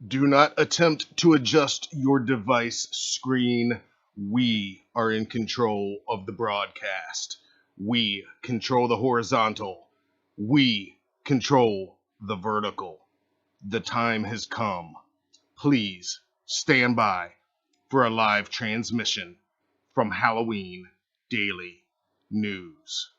Do not attempt to adjust your device screen. We are in control of the broadcast. We control the horizontal. We control the vertical. The time has come. Please stand by for a live transmission from Halloween Daily News.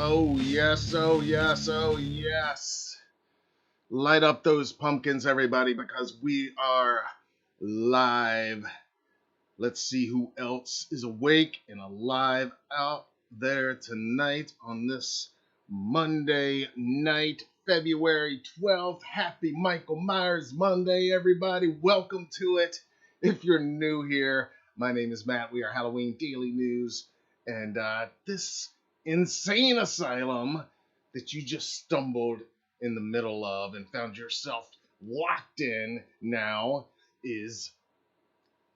Oh, yes, oh, yes, oh, yes. Light up those pumpkins, everybody, because we are live. Let's see who else is awake and alive out there tonight on this Monday night, February 12th. Happy Michael Myers Monday, everybody. Welcome to it. If you're new here, my name is Matt. We are Halloween Daily News. And this insane asylum that you just stumbled in the middle of and found yourself locked in now is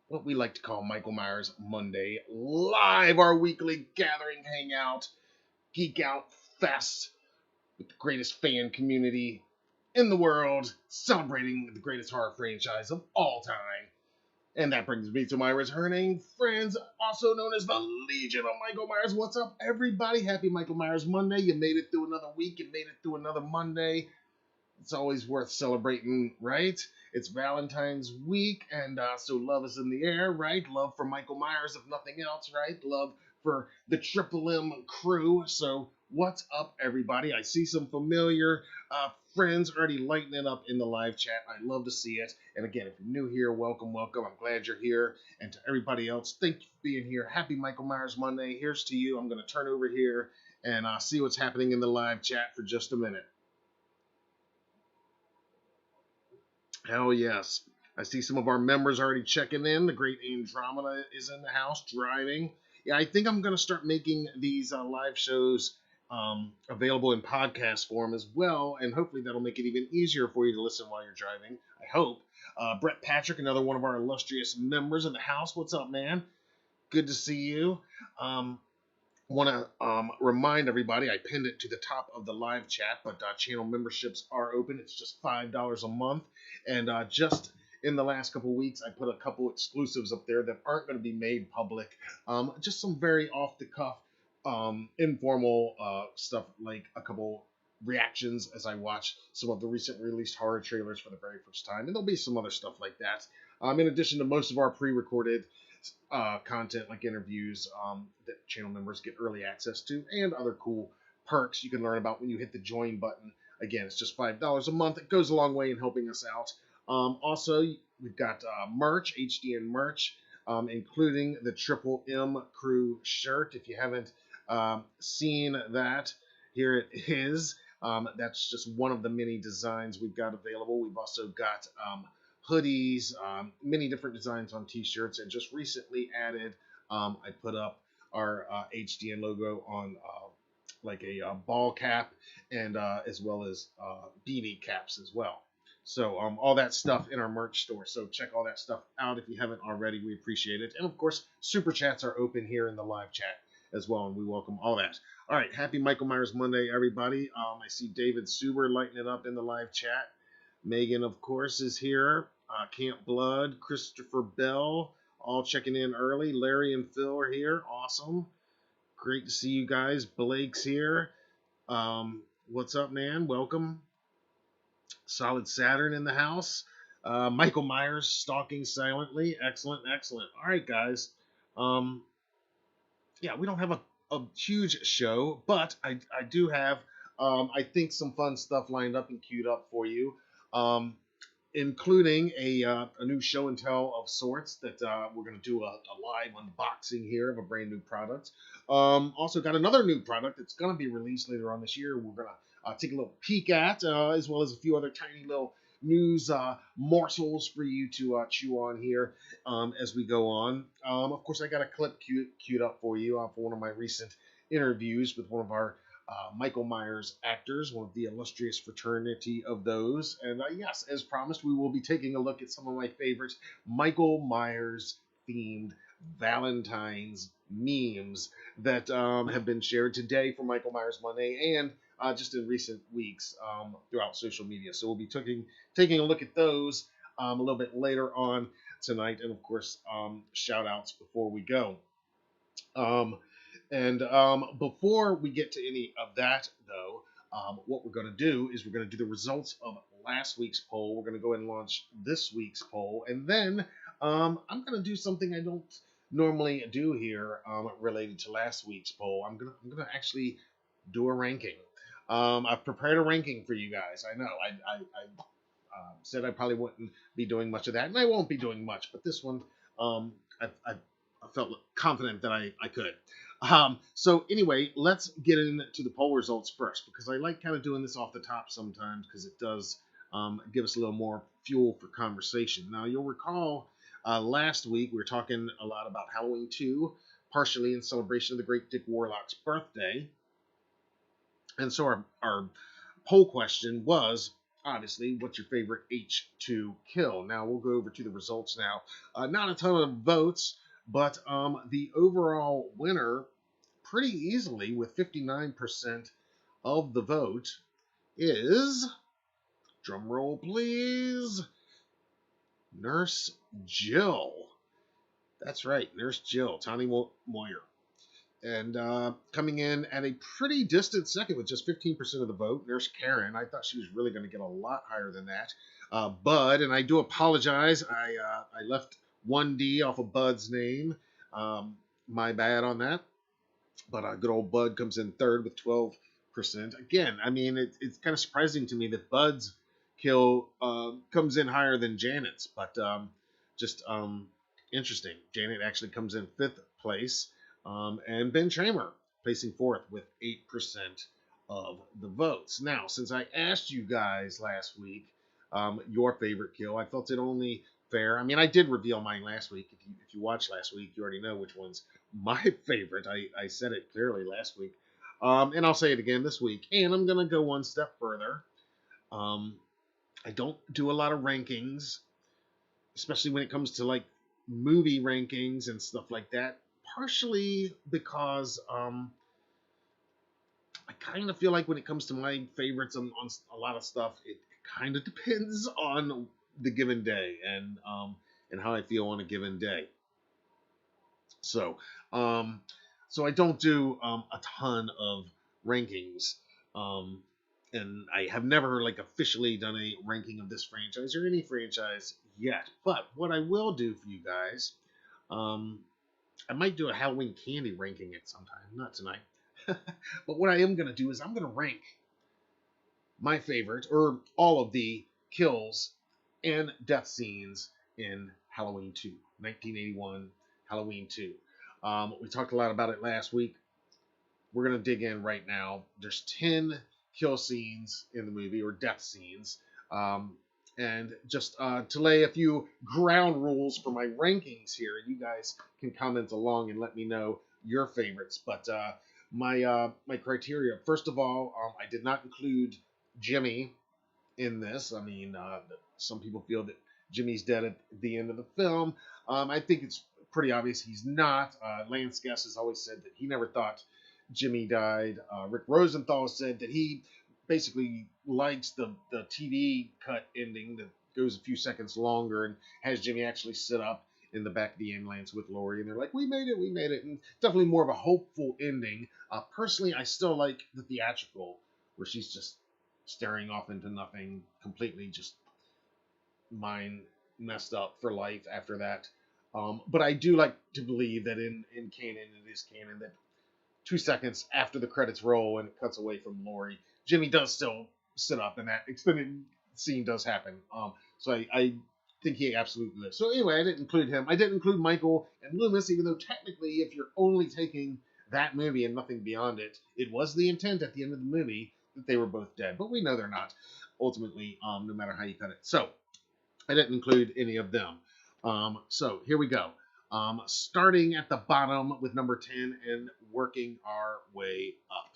what we like to call Michael Myers Monday Live, our weekly gathering, hangout, geek out fest with the greatest fan community in the world, celebrating the greatest horror franchise of all time. And that brings me to my returning friends, also known as the Legion of Michael Myers. What's up, everybody? Happy Michael Myers Monday. You made it through another week. You made it through another Monday. It's always worth celebrating, right? It's Valentine's week, and so love is in the air, right? Love for Michael Myers, if nothing else, right? Love for the Triple M crew. So what's up, everybody? I see some familiar friends already lighting it up in the live chat. I love to see it. And again, if you're new here, welcome, welcome. I'm glad you're here. And to everybody else, thank you for being here. Happy Michael Myers Monday. Here's to you. I'm going to turn over here and see what's happening in the live chat for just a minute. Hell yes. I see some of our members already checking in. The great Andromeda is in the house driving. Yeah, I think I'm going to start making these live shows available in podcast form as well, and hopefully that'll make it even easier for you to listen while you're driving. I hope. Brett Patrick, another one of our illustrious members in the house. What's up, man? Good to see you. Want to remind everybody, I pinned it to the top of the live chat, but channel memberships are open. It's just $5 a month. And just in the last couple weeks, I put a couple exclusives up there that aren't going to be made public. Just some very off-the-cuff, informal stuff, like a couple reactions as I watch some of the recent released horror trailers for the very first time. And there'll be some other stuff like that. In addition to most of our pre-recorded content like interviews that channel members get early access to, and other cool perks you can learn about when you hit the join button. Again, it's just $5 a month. It goes a long way in helping us out. Also, we've got merch, HDN merch, including the Triple M Crew shirt. If you haven't seen that, here it is. That's just one of the many designs we've got available. We've also got hoodies, many different designs on t-shirts, and just recently added, I put up our HDN logo on like a ball cap and as well as beanie caps as well. So all that stuff in our merch store. So check all that stuff out if you haven't already. We appreciate it. And of course, super chats are open here in the live chat as well, and we welcome all that. All right, happy Michael Myers Monday, everybody. I see David Suber lighting it up in the live chat. Megan, of course, is here. Camp Blood, Christopher Bell, all checking in early. Larry and Phil are here. Awesome. Great to see you guys. Blake's here. What's up, man? Welcome. Solid Saturn in the house. Michael Myers stalking silently. Excellent, excellent. All right, guys. Yeah, we don't have a huge show, but I do have, I think, some fun stuff lined up and queued up for you. Including a new show and tell of sorts that we're going to do a live unboxing here of a brand new product. Also got another new product that's going to be released later on this year. We're going to take a little peek at, as well as a few other tiny little news morsels for you to chew on here as we go on. Of course, I got a clip queued up for you for one of my recent interviews with one of our Michael Myers actors, one of the illustrious fraternity of those. And yes, as promised, we will be taking a look at some of my favorite Michael Myers themed Valentine's memes that have been shared today for Michael Myers Monday and just in recent weeks throughout social media. So we'll be taking a look at those a little bit later on tonight. And of course, shout outs before we go. Before we get to any of that, though, what we're going to do is we're going to do the results of last week's poll. We're going to go ahead and launch this week's poll. And then I'm going to do something I don't normally do here related to last week's poll. I'm gonna actually do a ranking. I've prepared a ranking for you guys. I know. I said I probably wouldn't be doing much of that, and I won't be doing much. But this one, I felt confident that I could. So anyway, let's get into the poll results first, because I like kind of doing this off the top sometimes because it does give us a little more fuel for conversation. Now, you'll recall last week we were talking a lot about Halloween 2, partially in celebration of the great Dick Warlock's birthday. And so our poll question was, obviously, what's your favorite H2 kill? Now, we'll go over to the results now. Not a ton of votes, but the overall winner, pretty easily, with 59% of the vote, is, drum roll please, Nurse Jill. That's right, Nurse Jill, Tawny Moyer. And coming in at a pretty distant second with just 15% of the vote, Nurse Karen. I thought she was really going to get a lot higher than that. Bud, and I do apologize, I left 1D off of Bud's name. My bad on that. But good old Bud comes in third with 12%. Again, I mean, it's kind of surprising to me that Bud's kill comes in higher than Janet's, but just interesting. Janet actually comes in fifth place, and Ben Tramer placing fourth with 8% of the votes. Now, since I asked you guys last week your favorite kill, I felt it only fair. I mean, I did reveal mine last week. If you watched last week, you already know which one's my favorite. I said it clearly last week. And I'll say it again this week. And I'm going to go one step further. I don't do a lot of rankings, especially when it comes to like movie rankings and stuff like that. Partially because I kind of feel like when it comes to my favorites on a lot of stuff, it kind of depends on the given day and how I feel on a given day. So I don't do a ton of rankings, and I have never like officially done a ranking of this franchise or any franchise yet. But what I will do for you guys, I might do a Halloween candy ranking at some time, not tonight. But what I am going to do is I'm going to rank my favorite, or all of the kills and death scenes in Halloween 2, 1981 Halloween 2. We talked a lot about it last week. We're going to dig in right now. There's 10 kill scenes in the movie, or death scenes. And just to lay a few ground rules for my rankings here, you guys can comment along and let me know your favorites. But my criteria, first of all, I did not include Jimmy in this. I mean, some people feel that Jimmy's dead at the end of the film. I think it's pretty obvious he's not. Lance Guest has always said that he never thought Jimmy died. Rick Rosenthal said that he basically likes the TV cut ending that goes a few seconds longer and has Jimmy actually sit up in the back of the ambulance with Laurie, and they're like, we made it, and definitely more of a hopeful ending. Personally, I still like the theatrical, where she's just staring off into nothing, completely just mind messed up for life after that. But I do like to believe that in canon, it is canon that 2 seconds after the credits roll and it cuts away from Laurie, Jimmy does still sit up, and that extended scene does happen. So I think he absolutely lives. So anyway, I didn't include him. I didn't include Michael and Loomis, even though technically, if you're only taking that movie and nothing beyond it, it was the intent at the end of the movie that they were both dead. But we know they're not, ultimately, no matter how you cut it. So I didn't include any of them. So here we go. Starting at the bottom with number 10 and working our way up.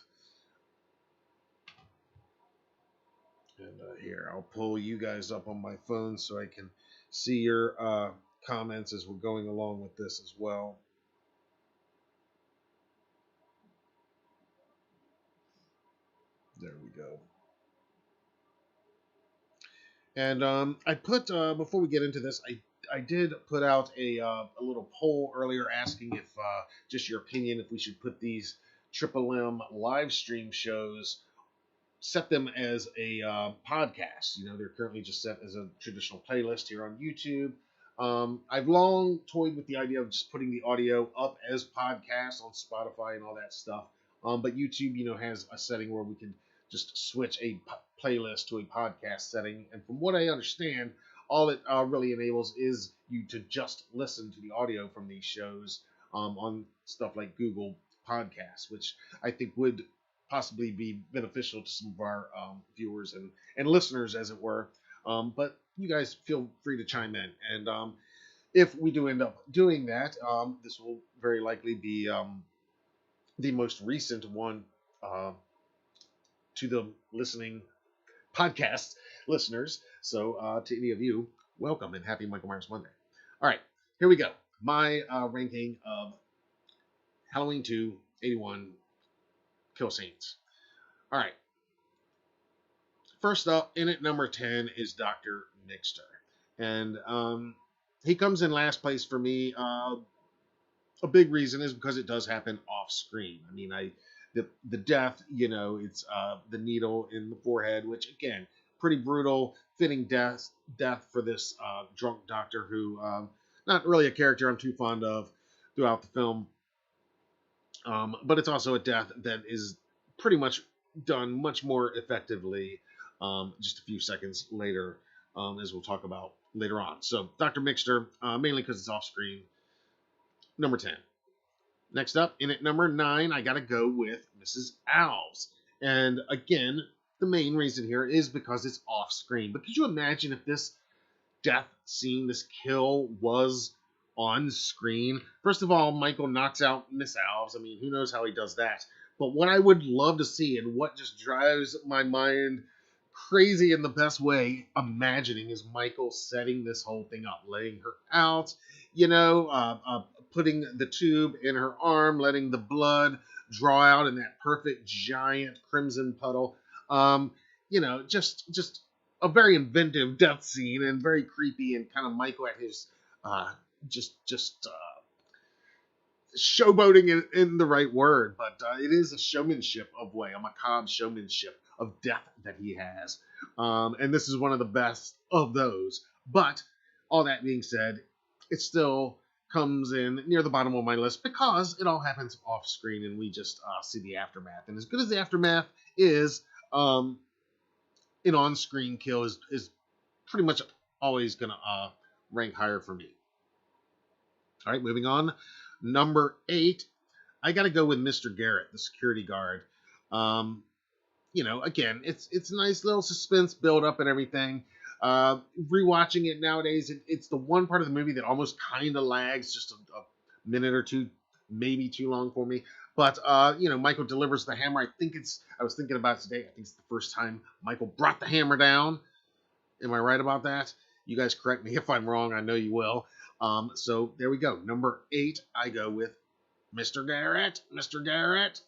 And here, I'll pull you guys up on my phone so I can see your comments as we're going along with this as well. There we go. And I put, before we get into this, I did put out a little poll earlier asking if, just your opinion, if we should put these Triple M live stream shows, set them as a podcast. You know, they're currently just set as a traditional playlist here on YouTube. I've long toyed with the idea of just putting the audio up as podcasts on Spotify and all that stuff. But YouTube, you know, has a setting where we can just switch a playlist to a podcast setting. And from what I understand, all it really enables is you to just listen to the audio from these shows on stuff like Google Podcasts, which I think would possibly be beneficial to some of our viewers and listeners, as it were. But you guys feel free to chime in. And if we do end up doing that, this will very likely be the most recent one to the listening podcast listeners. So to any of you, welcome and happy Michael Myers Monday. All right, here we go. My ranking of Halloween 2, 81, Kill Saints. All right. First up, in at number 10 is Dr. Mixter. And he comes in last place for me. A big reason is because it does happen off screen. I mean, the death, you know, it's the needle in the forehead, which again, pretty brutal, fitting death for this drunk doctor who, not really a character I'm too fond of throughout the film. But it's also a death that is pretty much done much more effectively just a few seconds later, as we'll talk about later on. So Dr. Mixter, mainly because it's off screen, number 10. Next up, in at number 9, I got to go with Mrs. Alves. And again, the main reason here is because it's off screen. But could you imagine if this death scene, this kill, was on screen? First of all, Michael knocks out Miss Alves. I mean, who knows how he does that? But what I would love to see, and what just drives my mind crazy in the best way, imagining, is Michael setting this whole thing up, letting her out, you know, putting the tube in her arm, letting the blood draw out in that perfect giant crimson puddle. You know, just a very inventive death scene and very creepy, and kind of Michael at his just showboating in the right word, but it is a showmanship of way, a macabre showmanship of death that he has. And this is one of the best of those. But all that being said, it still comes in near the bottom of my list because it all happens off screen and we just see the aftermath. And as good as the aftermath is, an on-screen kill is pretty much always going to rank higher for me. All right, moving on. Number 8, I got to go with Mr. Garrett, the security guard. You know, again, it's a nice little suspense build up and everything. Rewatching it nowadays, it's the one part of the movie that almost kind of lags just a minute or two maybe too long for me. But Michael delivers the hammer. I was thinking about it today. I think it's the first time Michael brought the hammer down. Am I right about that? You guys correct me if I'm wrong. I know you will. So there we go. Number 8, I go with Mr. Garrett. Mr. Garrett.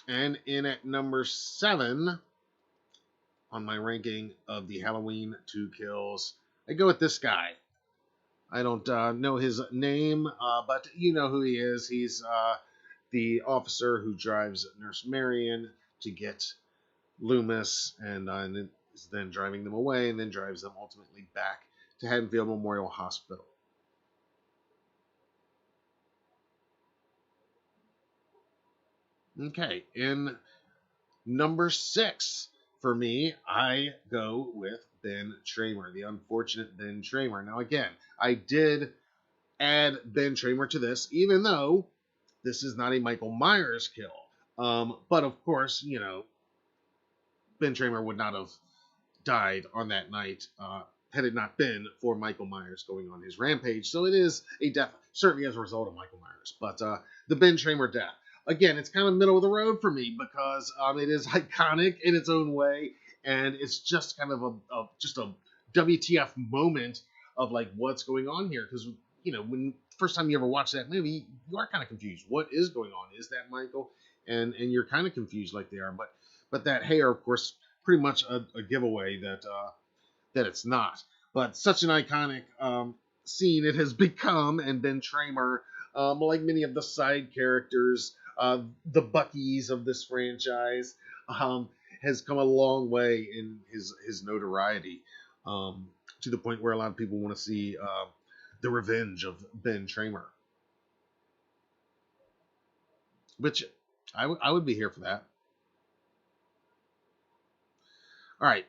And in at number 7 on my ranking of the Halloween 2 kills, I go with this guy. I don't know his name, but you know who he is. He's the officer who drives Nurse Marion to get Loomis, and is then driving them away, and then drives them ultimately back to Haddonfield Memorial Hospital. Okay, in number 6 for me, I go with Ben Tramer, the unfortunate Ben Tramer. Now, again, I did add Ben Tramer to this, even though this is not a Michael Myers kill. But of course, Ben Tramer would not have died on that night had it not been for Michael Myers going on his rampage. So it is a death, certainly as a result of Michael Myers. But the Ben Tramer death, again, it's kind of middle of the road for me because it is iconic in its own way, and it's just kind of a WTF moment of like what's going on here, because when first time you ever watch that movie, you are kind of confused. What is going on? Is that Michael? And you're kind of confused like they are, but that hair, of course, pretty much a giveaway that it's not. But such an iconic scene it has become, and Ben Tramer, like many of the side characters, the Buckies of this franchise, has come a long way in his notoriety, to the point where a lot of people want to see the revenge of Ben Tramer, which I would be here for that. All right,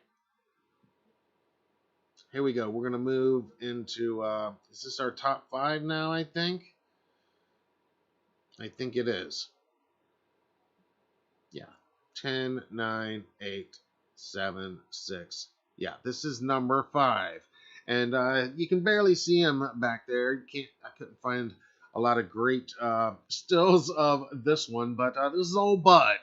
here we go. We're going to move into, is this our top 5 now, I think? I think it is. Yeah. 10, 9, 8, 7, 6. Yeah, this is number 5. And you can barely see him back there. I couldn't find a lot of great stills of this one, but this is Old Bud.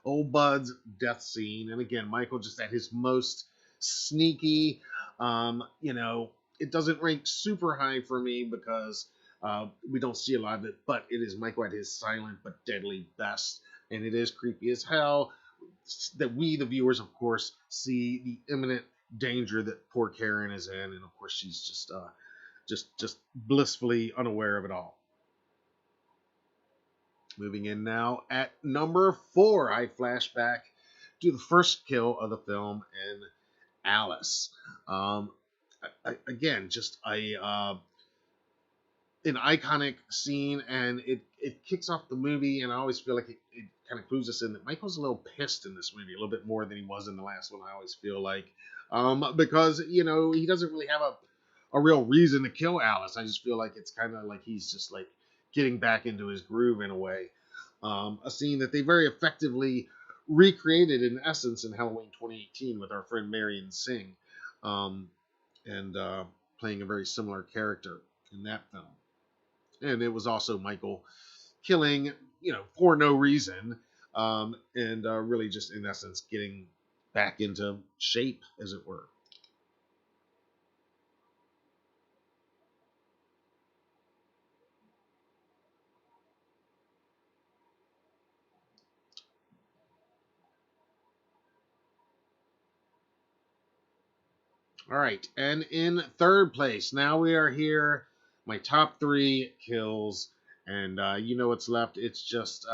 Old Bud's death scene. And again, Michael just at his most sneaky. It doesn't rank super high for me because we don't see a lot of it, but it is Michael at his silent but deadly best. And it is creepy as hell that we, the viewers, of course, see the imminent danger that poor Karen is in, and of course she's just blissfully unaware of it all. Moving in now at number 4, I flash back to the first kill of the film in Alice. Again, just an iconic scene, and it kicks off the movie, and I always feel like it kind of clues us in that Michael's a little pissed in this movie, a little bit more than he was in the last one, I always feel like. Because, he doesn't really have a real reason to kill Alice. I just feel like it's kind of like he's just like getting back into his groove in a way. A scene that they very effectively recreated in essence in Halloween 2018 with our friend Marion Singh, and playing a very similar character in that film. And it was also Michael killing, for no reason, and really just in essence getting back into shape, as it were. All right, and in third place, now we are here. My top 3 kills, and you know what's left. It's just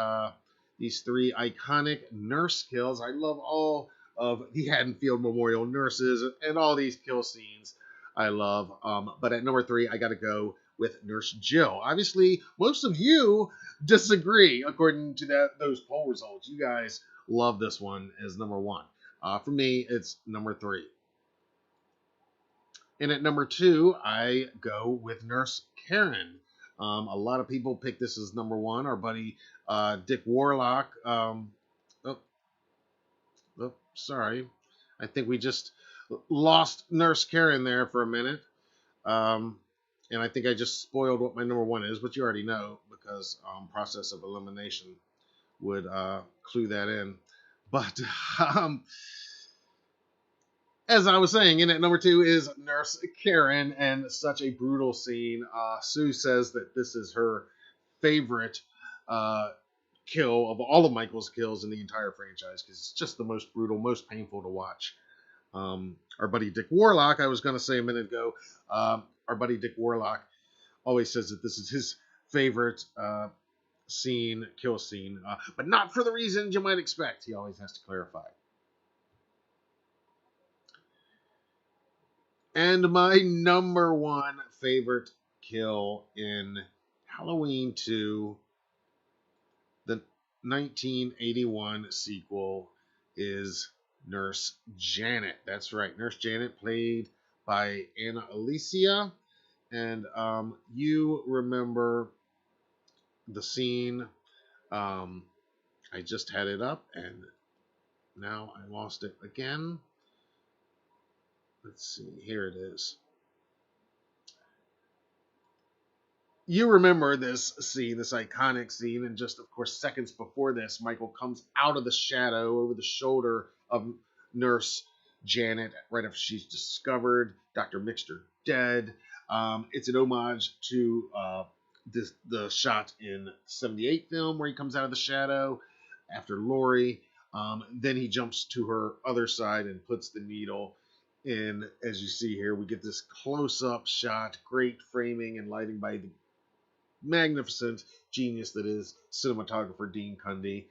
these 3 iconic nurse kills. I love all of the Haddonfield Memorial nurses and all these kill scenes. I love. But at number 3, I got to go with Nurse Jill. Obviously, most of you disagree, according to those poll results. You guys love this one as number 1. For me, it's number 3. And at number 2, I go with Nurse Karen. A lot of people pick this as number 1. Our buddy Dick Warlock. Sorry. I think we just lost Nurse Karen there for a minute. And I think I just spoiled what my number one is, but you already know because process of elimination would clue that in. But um, as I was saying, in at number two is Nurse Karen, and such a brutal scene. Sue says that this is her favorite kill of all of Michael's kills in the entire franchise because it's just the most brutal, most painful to watch. Our buddy Dick Warlock, I was going to say a minute ago, our buddy Dick Warlock always says that this is his favorite kill scene, but not for the reasons you might expect. He always has to clarify. And my number one favorite kill in Halloween 2, the 1981 sequel, is Nurse Janet. That's right, Nurse Janet, played by Anna Alicia. And you remember the scene. I just had it up, and now I lost it again. Let's see. Here it is. You remember this scene, this iconic scene, and just, of course, seconds before this, Michael comes out of the shadow over the shoulder of Nurse Janet right after she's discovered Dr. Mixter dead. It's an homage to the shot in the 78 film where he comes out of the shadow after Laurie. Then he jumps to her other side and puts the needle in. As you see here, we get this close-up shot, great framing and lighting by the magnificent genius that is cinematographer Dean Cundy.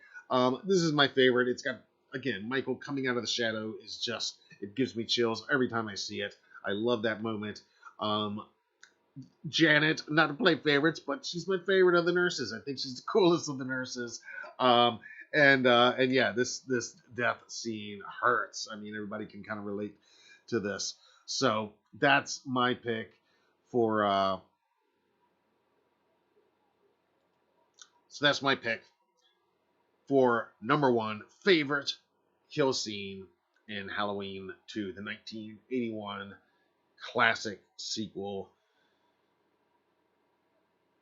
This is my favorite. It's got, again, Michael coming out of the shadow is just, it gives me chills every time I see it. I love that moment. Janet, not to play favorites, but she's my favorite of the nurses. I think she's the coolest of the nurses. And yeah, this death scene hurts. I mean, everybody can kind of relate to this. So that's my pick for number one favorite kill scene in Halloween 2, the 1981 classic sequel.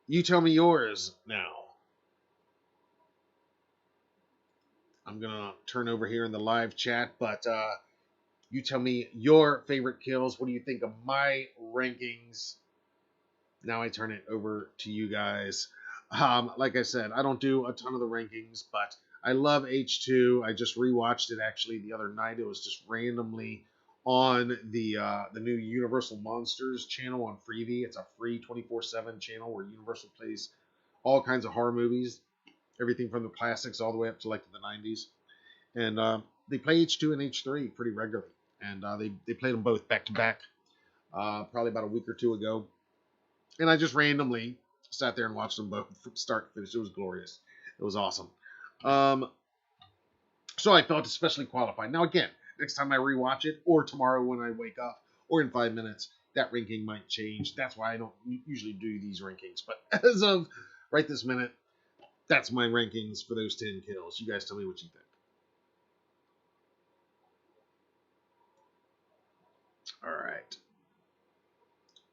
You tell me yours now. I'm going to turn over here in the live chat, but you tell me your favorite kills. What do you think of my rankings? Now I turn it over to you guys. Like I said, I don't do a ton of the rankings, but I love H2. I just rewatched it actually the other night. It was just randomly on the new Universal Monsters channel on Freevee. It's a free 24/7 channel where Universal plays all kinds of horror movies, everything from the classics all the way up to like the 90s. And they play H2 and H3 pretty regularly. And they played them both back to back probably about a week or two ago. And I just randomly sat there and watched them both from start to finish. It was glorious. It was awesome. So I felt especially qualified. Now, again, next time I rewatch it, or tomorrow when I wake up, or in 5 minutes, that ranking might change. That's why I don't usually do these rankings. But as of right this minute, that's my rankings for those 10 kills. You guys tell me what you think. All right.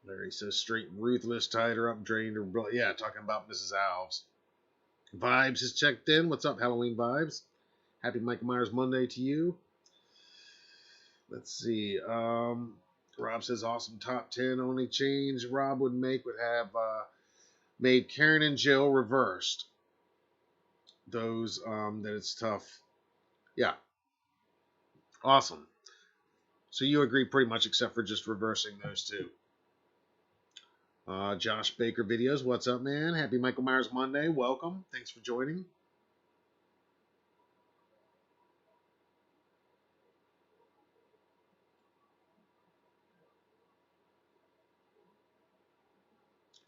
Larry says straight and ruthless, tied her up, drained her blood. Yeah, talking about Mrs. Alves. Vibes has checked in. What's up, Halloween Vibes? Happy Michael Myers Monday to you. Let's see. Rob says awesome top 10. Only change Rob would make would have made Karen and Jill reversed. Those that it's tough. Yeah. Awesome. So you agree pretty much except for just reversing those two. Josh Baker Videos, what's up, man? Happy Michael Myers Monday. Welcome. Thanks for joining.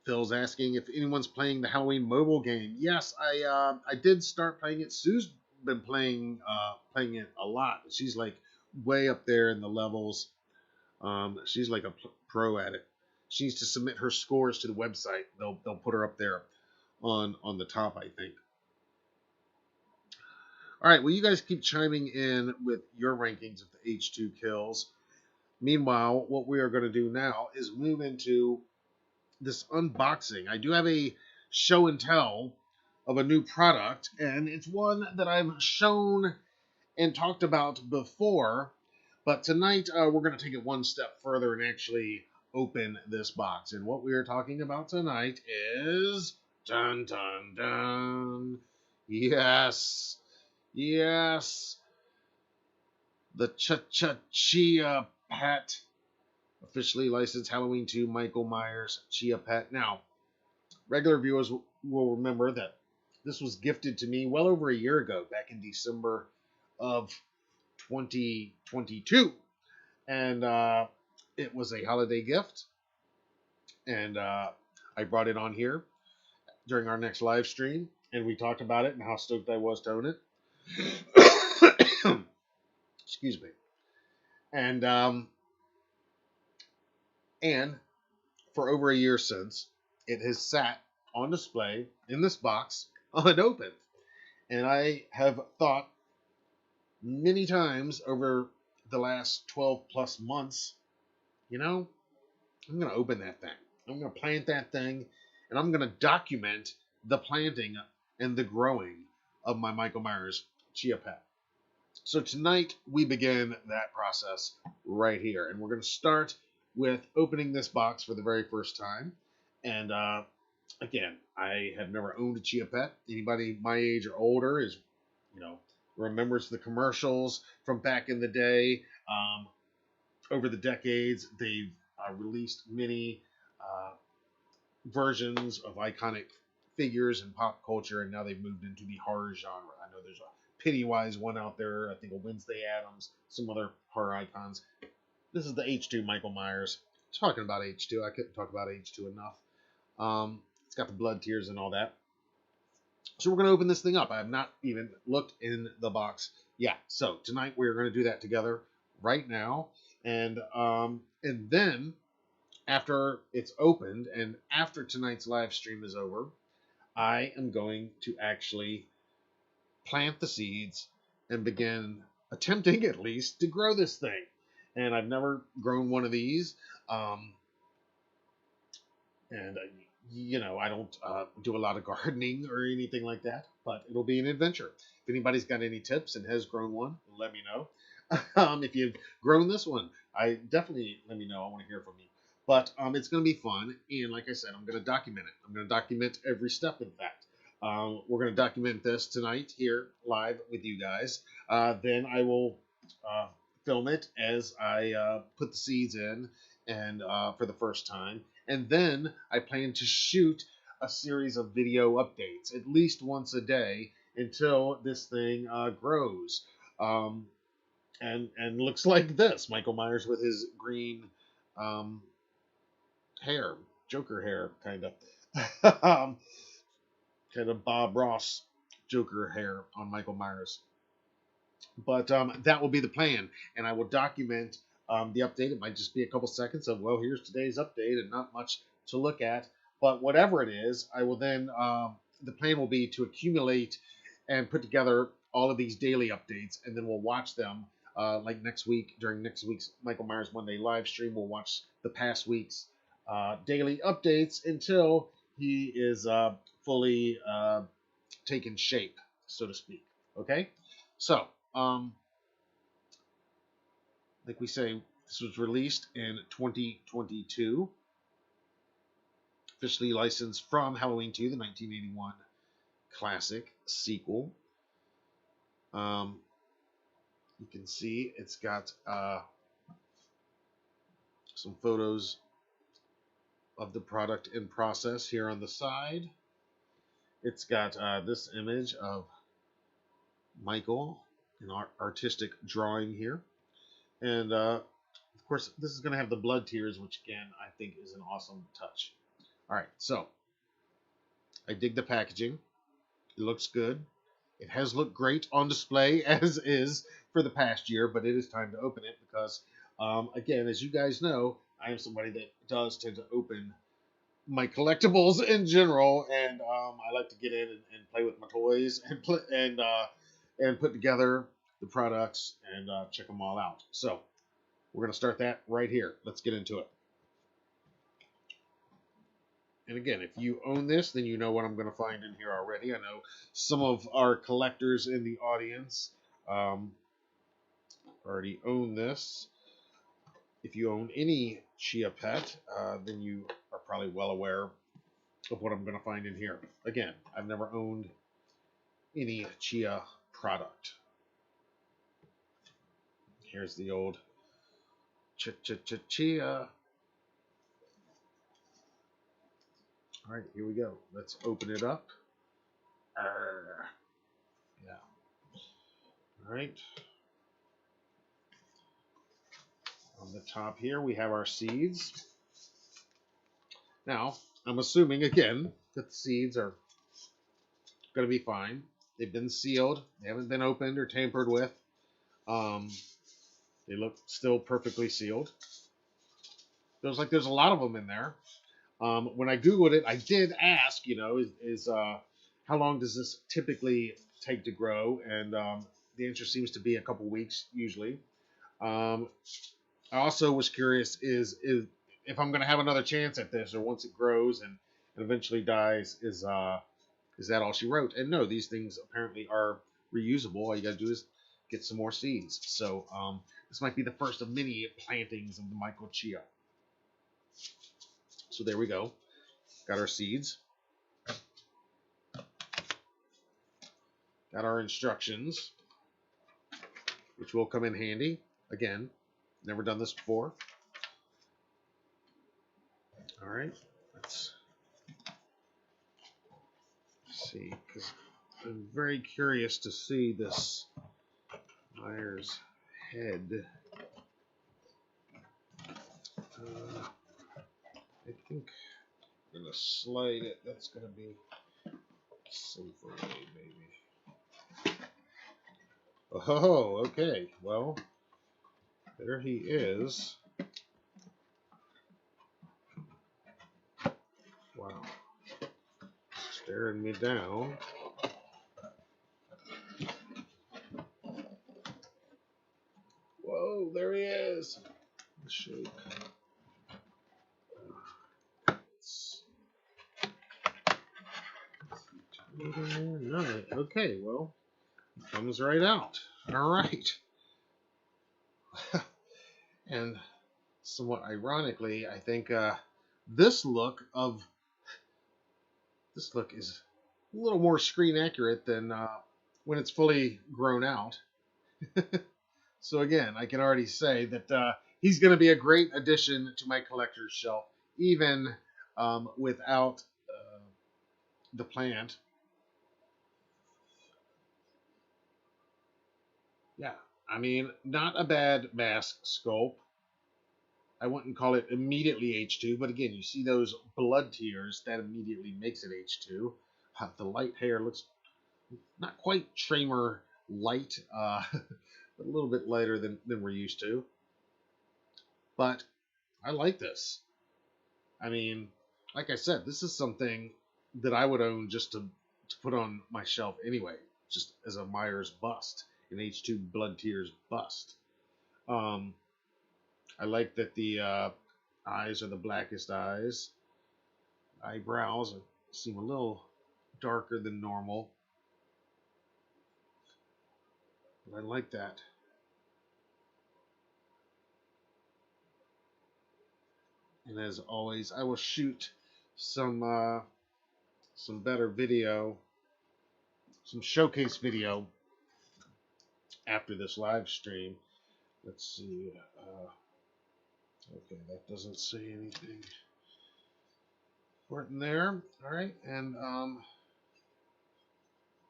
Phil's asking if anyone's playing the Halloween mobile game. Yes, I did start playing it. Sue's been playing it a lot. She's like way up there in the levels. She's like a pro at it. She needs to submit her scores to the website. They'll put her up there on the top, I think. All right, well, you guys keep chiming in with your rankings of the H2 kills. Meanwhile, what we are going to do now is move into this unboxing. I do have a show and tell of a new product, and it's one that I've shown and talked about before. But tonight, we're going to take it one step further and actually open this box. And what we are talking about tonight is dun dun dun. Yes, yes, the Chia Pet, officially licensed Halloween 2 Michael Myers Chia Pet. Now, regular viewers will remember that this was gifted to me well over a year ago, back in December of 2022. And it was a holiday gift. And I brought it on here during our next live stream. And we talked about it and how stoked I was to own it. Excuse me. And and for over a year since, it has sat on display in this box unopened. And I have thought many times over the last 12 plus months, you know, I'm going to open that thing. I'm going to plant that thing, and I'm going to document the planting and the growing of my Michael Myers Chia Pet. So tonight we begin that process right here, and we're going to start with opening this box for the very first time. And again, I have never owned a Chia Pet. Anybody my age or older is, remembers the commercials from back in the day. Over the decades, they've released many versions of iconic figures in pop culture, and now they've moved into the horror genre. I know there's a Pennywise one out there. I think a Wednesday Addams, some other horror icons. This is the H2 Michael Myers. Talking about H2, I couldn't talk about H2 enough. It's got the blood tears and all that. So we're going to open this thing up. I have not even looked in the box yet. So tonight we're going to do that together right now. And then after it's opened and after tonight's live stream is over, I am going to actually plant the seeds and begin attempting, at least, to grow this thing. And I've never grown one of these. I don't do a lot of gardening or anything like that, but it'll be an adventure. If anybody's got any tips and has grown one, let me know. If you've grown this one, definitely let me know. I want to hear from you. But it's going to be fun, and like I said, I'm going to document it. I'm going to document every step, in fact. We're going to document this tonight here live with you guys. Then I will film it as I put the seeds in and for the first time. And then I plan to shoot a series of video updates at least once a day until this thing grows. And looks like this. Michael Myers with his green hair, Joker hair, kind of. Kind of Bob Ross Joker hair on Michael Myers. But that will be the plan, and I will document the update. It might just be a couple seconds of, well, here's today's update and not much to look at. But whatever it is, I will then, the plan will be to accumulate and put together all of these daily updates, and then we'll watch them like next week. During next week's Michael Myers Monday live stream, we'll watch the past week's daily updates until he is fully taken shape, so to speak. Okay? So, like we say, this was released in 2022. Officially licensed from Halloween 2, the 1981 classic sequel. You can see it's got some photos of the product in process here on the side. It's got this image of Michael, an artistic drawing here. And of course, this is going to have the blood tears, which again, I think is an awesome touch. All right, so I dig the packaging. It looks good. It has looked great on display, as is for the past year, but it is time to open it because, again, as you guys know, I am somebody that does tend to open my collectibles in general, and I like to get in and play with my toys and put together the products and check them all out. So we're going to start that right here. Let's get into it. And again, if you own this, then you know what I'm going to find in here already. I know some of our collectors in the audience already own this. If you own any Chia Pet, then you are probably well aware of what I'm going to find in here. Again, I've never owned any Chia product. Here's the old Chia. All right, here we go. Let's open it up. Yeah. All right. On the top here, we have our seeds. Now, I'm assuming, again, that the seeds are going to be fine. They've been sealed. They haven't been opened or tampered with. They look still perfectly sealed. Feels like there's a lot of them in there. When I Googled it, I did ask, how long does this typically take to grow? And the answer seems to be a couple weeks usually. I also was curious if I'm going to have another chance at this, or once it grows and eventually dies, is that all she wrote? And no, these things apparently are reusable. All you got to do is get some more seeds. So this might be the first of many plantings of the Michael Chia. So there we go. Got our seeds. Got our instructions, which will come in handy. Again, never done this before. All right, let's see, because I'm very curious to see this Myers head. I think I'm going to slide it. That's going to be safer way, maybe. Oh, okay. Well, there he is. Wow. Staring me down. Whoa, there he is. Shake. No. Okay, well, it comes right out. All right. And somewhat ironically, I think this look is a little more screen accurate than when it's fully grown out. So again, I can already say that he's going to be a great addition to my collector's shelf, even without the plant. Yeah, I mean, not a bad mask sculpt. I wouldn't call it immediately H2, but again, you see those blood tears, that immediately makes it H2. The light hair looks not quite Tramer light, but a little bit lighter than we're used to. But I like this. I mean, like I said, this is something that I would own just to put on my shelf anyway, just as a Myers bust, an H2 Blood Tears bust. I like that the eyes are the blackest eyes. Eyebrows seem a little darker than normal. But I like that. And as always, I will shoot some better video, some showcase video after this live stream. Let's see. Okay, that doesn't say anything important there. All right, and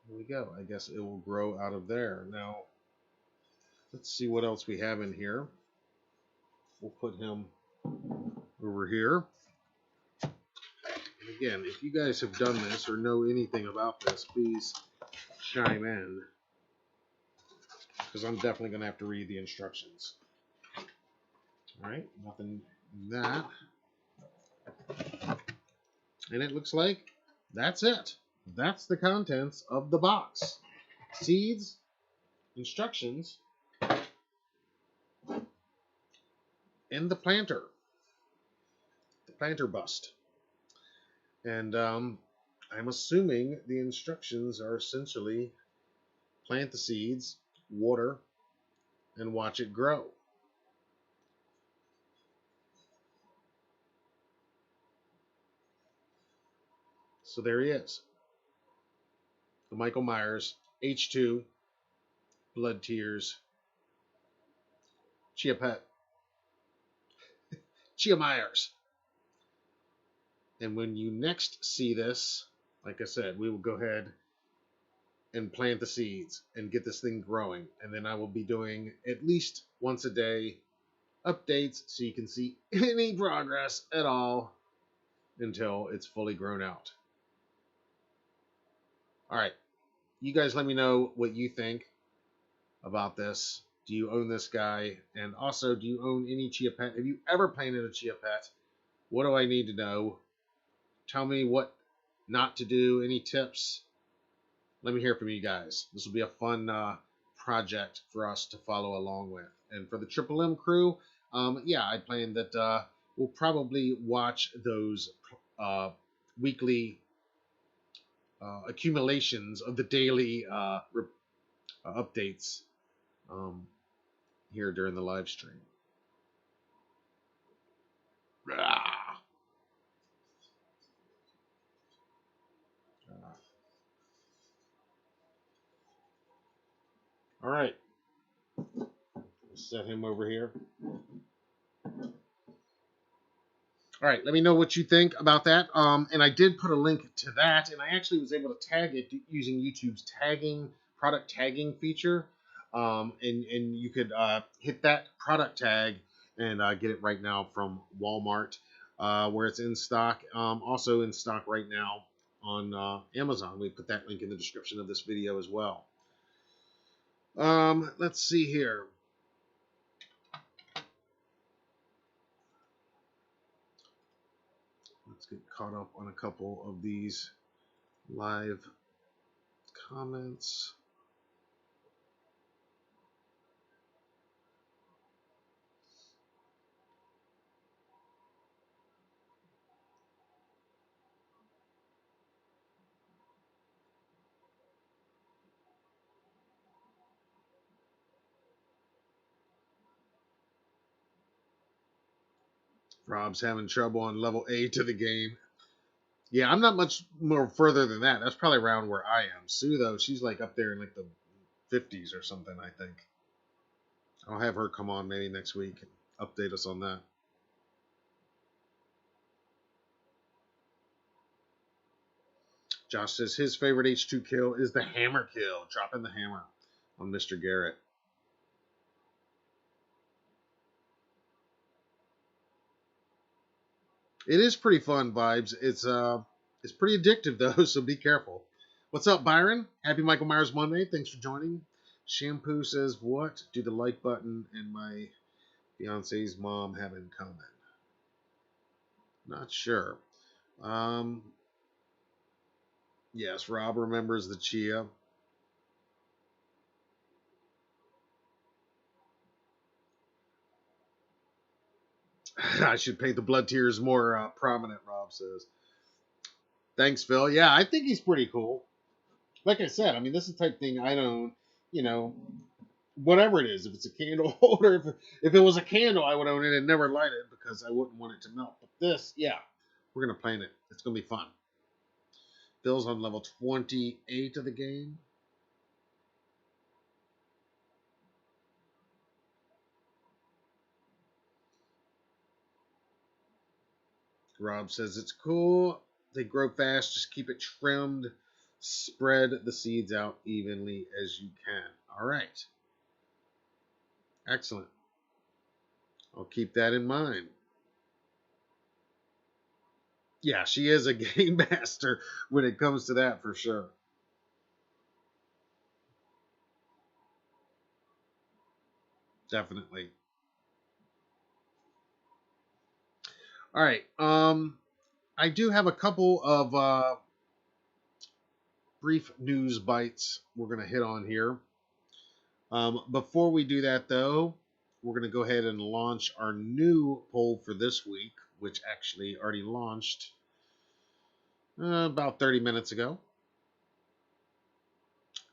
here we go. I guess it will grow out of there. Now, let's see what else we have in here. We'll put him over here. And again, if you guys have done this or know anything about this, please chime in, because I'm definitely going to have to read the instructions. All right, nothing in that. And it looks like that's it. That's the contents of the box. Seeds, instructions, and the planter. The planter bust. And I'm assuming the instructions are essentially plant the seeds, water, and watch it grow. So there he is, the Michael Myers H2 Blood Tears Chia Pet, Chia Myers. And when you next see this, like I said, we will go ahead and plant the seeds and get this thing growing. And then I will be doing at least once a day updates so you can see any progress at all until it's fully grown out. All right, you guys let me know what you think about this. Do you own this guy? And also, do you own any Chia Pet? Have you ever planted a Chia Pet? What do I need to know? Tell me what not to do, any tips. Let me hear from you guys. This will be a fun project for us to follow along with. And for the Triple M crew, yeah, I plan that we'll probably watch those weekly accumulations of the daily updates um, here during the live stream. All right, set him over here. All right, let me know what you think about that. And I did put a link to that, and I actually was able to tag it using YouTube's tagging product tagging feature. And you could hit that product tag and get it right now from Walmart, where it's in stock. Also in stock right now on Amazon. We put that link in the description of this video as well. Let's see here. Let's get caught up on a couple of these live comments. Rob's having trouble on level A to the game. Yeah, I'm not much more further than that. That's probably around where I am. Sue, though, she's like up there in like the 50s or something, I think. I'll have her come on maybe next week and update us on that. Josh says his favorite H2 kill is the hammer kill, dropping the hammer on Mr. Garrett. It is pretty fun vibes. It's pretty addictive though, so be careful. What's up, Byron? Happy Michael Myers Monday. Thanks for joining. Shampoo says, what do the like button and my fiance's mom have in common? Not sure. Um, yes, Rob remembers the Chia. I should paint the blood tears more prominent, Rob says. Thanks, Phil. Yeah, I think he's pretty cool. Like I said, I mean, this is the type of thing I don't, you know, whatever it is. If it's a candle holder, if it was a candle, I would own it and never light it because I wouldn't want it to melt. But this, yeah, we're going to plant it. It's going to be fun. Phil's on level 28 of the game. Rob says it's cool. They grow fast. Just keep it trimmed. Spread the seeds out evenly as you can. All right. Excellent. I'll keep that in mind. Yeah, she is a game master when it comes to that for sure. Definitely. All right. I do have a couple of brief news bites we're going to hit on here. Before we do that, though, we're going to go ahead and launch our new poll for this week, which actually already launched about 30 minutes ago.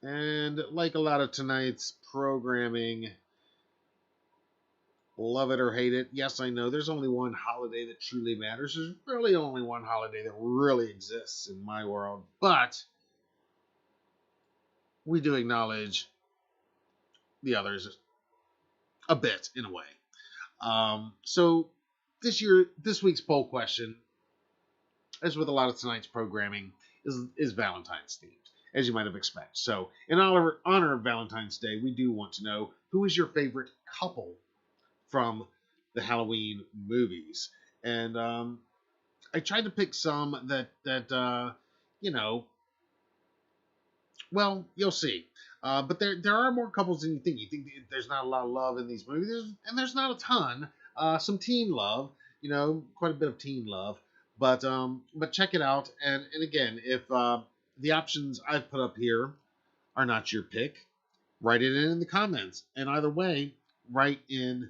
And like a lot of tonight's programming, love it or hate it, yes, I know there's only one holiday that truly matters. There's really only one holiday that really exists in my world. But we do acknowledge the others a bit, in a way. So this week's poll question, as with a lot of tonight's programming, is Valentine's themed, as you might have expected. So, in honor of Valentine's Day, we do want to know who is your favorite couple from the Halloween movies, and I tried to pick some that you know, well, you'll see. But there are more couples than you think. You think there's not a lot of love in these movies, and there's not a ton. Some teen love, quite a bit of teen love. But check it out. And again, if the options I've put up here are not your pick, write it in the comments. And either way, write in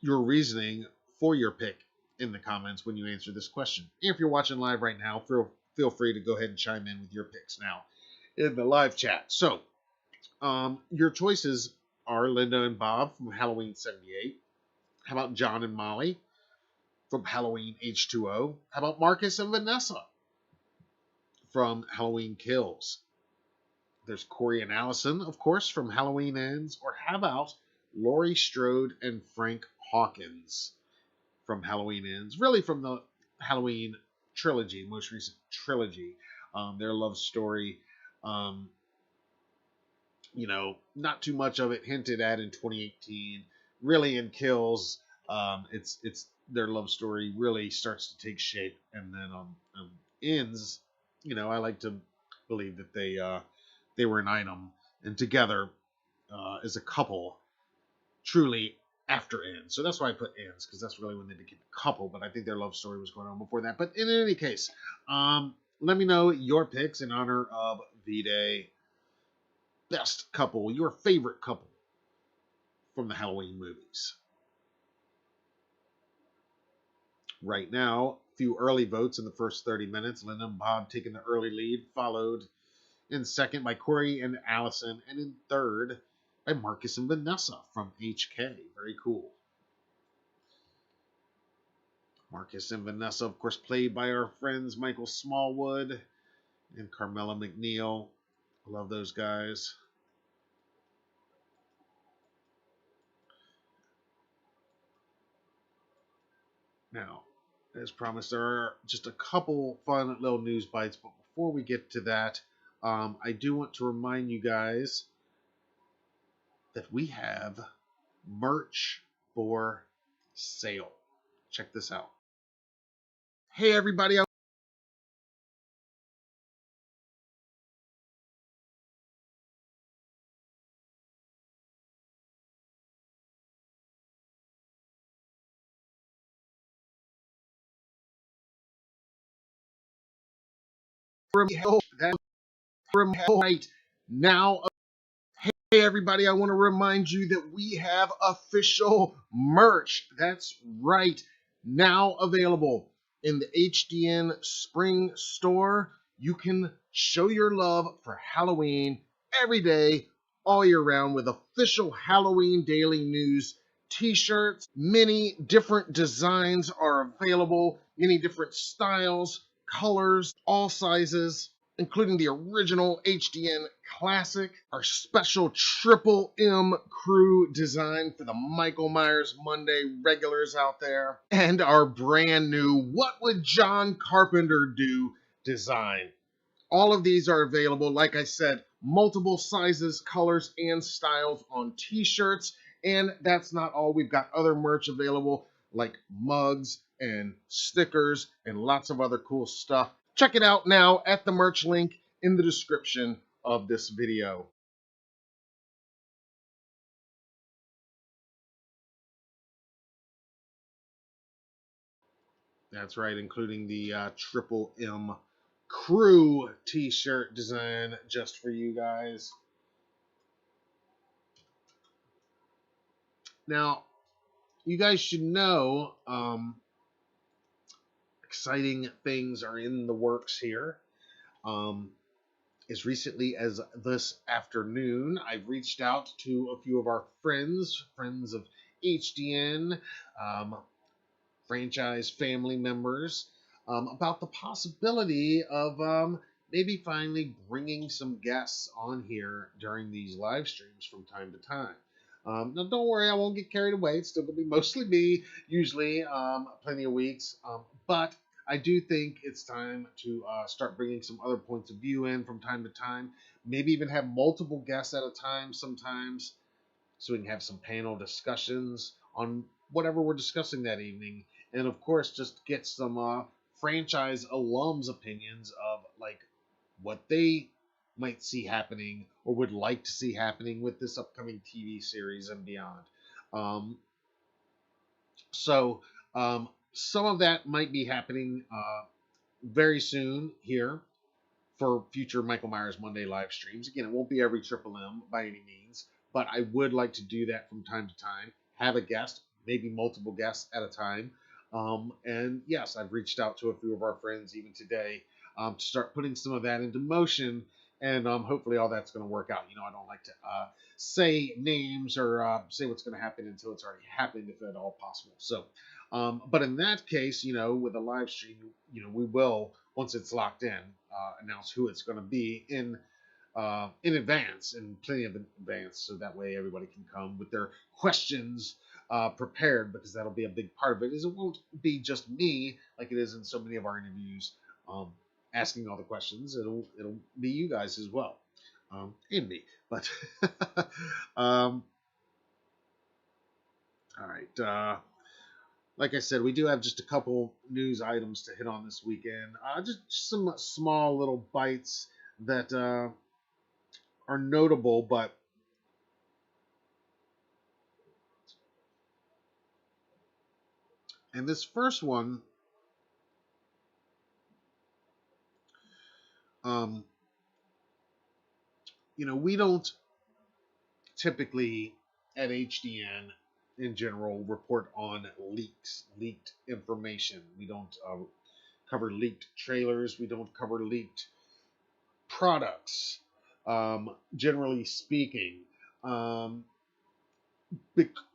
your reasoning for your pick in the comments when you answer this question. And if you're watching live right now, feel free to go ahead and chime in with your picks now in the live chat. So, your choices are Linda and Bob from Halloween 78. How about John and Molly from Halloween H2O? How about Marcus and Vanessa from Halloween Kills? There's Corey and Allison, of course, from Halloween Ends. Or how about Laurie Strode and Frank Hawkins from Halloween Ends? Really from the Halloween trilogy, most recent trilogy. Their love story, not too much of it hinted at in 2018. Really in Kills, it's their love story really starts to take shape, and then Ends. I like to believe that they were an item and together as a couple, truly after Ends. So that's why I put Ends, because that's really when they became a couple. But I think their love story was going on before that. But in any case, let me know your picks in honor of V-Day. Best couple, your favorite couple from the Halloween movies. Right now, a few early votes in the first 30 minutes. Linda and Bob taking the early lead, followed in second by Corey and Allison, and in third by Marcus and Vanessa from HK. Very cool. Marcus and Vanessa, of course, played by our friends Michael Smallwood and Carmela McNeil. I love those guys. Now, as promised, there are just a couple fun little news bites, but before we get to that, I do want to remind you guys that we have merch for sale. Check this out. Hey, everybody. Right now. Hey everybody, I want to remind you that we have official merch. That's right. Now available in the HDN Spring Store. You can show your love for Halloween every day, all year round, with official Halloween Daily News t-shirts. Many different designs are available, many different styles, colors, all sizes, including the original HDN Classic, our special Triple M Crew design for the Michael Myers Monday regulars out there, and our brand new What Would John Carpenter Do design. All of these are available, like I said, multiple sizes, colors, and styles on t-shirts. And that's not all. We've got other merch available like mugs and stickers and lots of other cool stuff. Check it out now at the merch link in the description of this video. That's right, including the Triple M Crew t-shirt design just for you guys. Now, you guys should know, exciting things are in the works here. Um, as recently as this afternoon, I've reached out to a few of our friends of HDN, um, franchise family members, about the possibility of maybe finally bringing some guests on here during these live streams from time to time. Now, don't worry, I won't get carried away. It's still going to be mostly me, usually, plenty of weeks. But I do think it's time to start bringing some other points of view in from time to time. Maybe even have multiple guests at a time sometimes, so we can have some panel discussions on whatever we're discussing that evening. And of course, just get some franchise alums' opinions of like what they might see happening or would like to see happening with this upcoming TV series and beyond. Um, so some of that might be happening very soon here for future Michael Myers Monday live streams. Again, it won't be every Triple M by any means, but I would like to do that from time to time. Have a guest, maybe multiple guests at a time. And yes, I've reached out to a few of our friends even today to start putting some of that into motion. And hopefully all that's going to work out. You know, I don't like to say names or say what's going to happen until it's already happened, if at all possible. So, but in that case, you know, with a live stream, you know, we will, once it's locked in, announce who it's going to be in advance, in plenty of advance, so that way everybody can come with their questions prepared, because that'll be a big part of it. Is it won't be just me like it is in so many of our interviews, asking all the questions. It'll be you guys as well, and me. But all right. Like I said, we do have just a couple news items to hit on this weekend. Just some small little bites that are notable, but and this first one, um, you know, we don't typically at HDN in general report on leaked information. We don't cover leaked trailers. We don't cover leaked products. Generally speaking, um,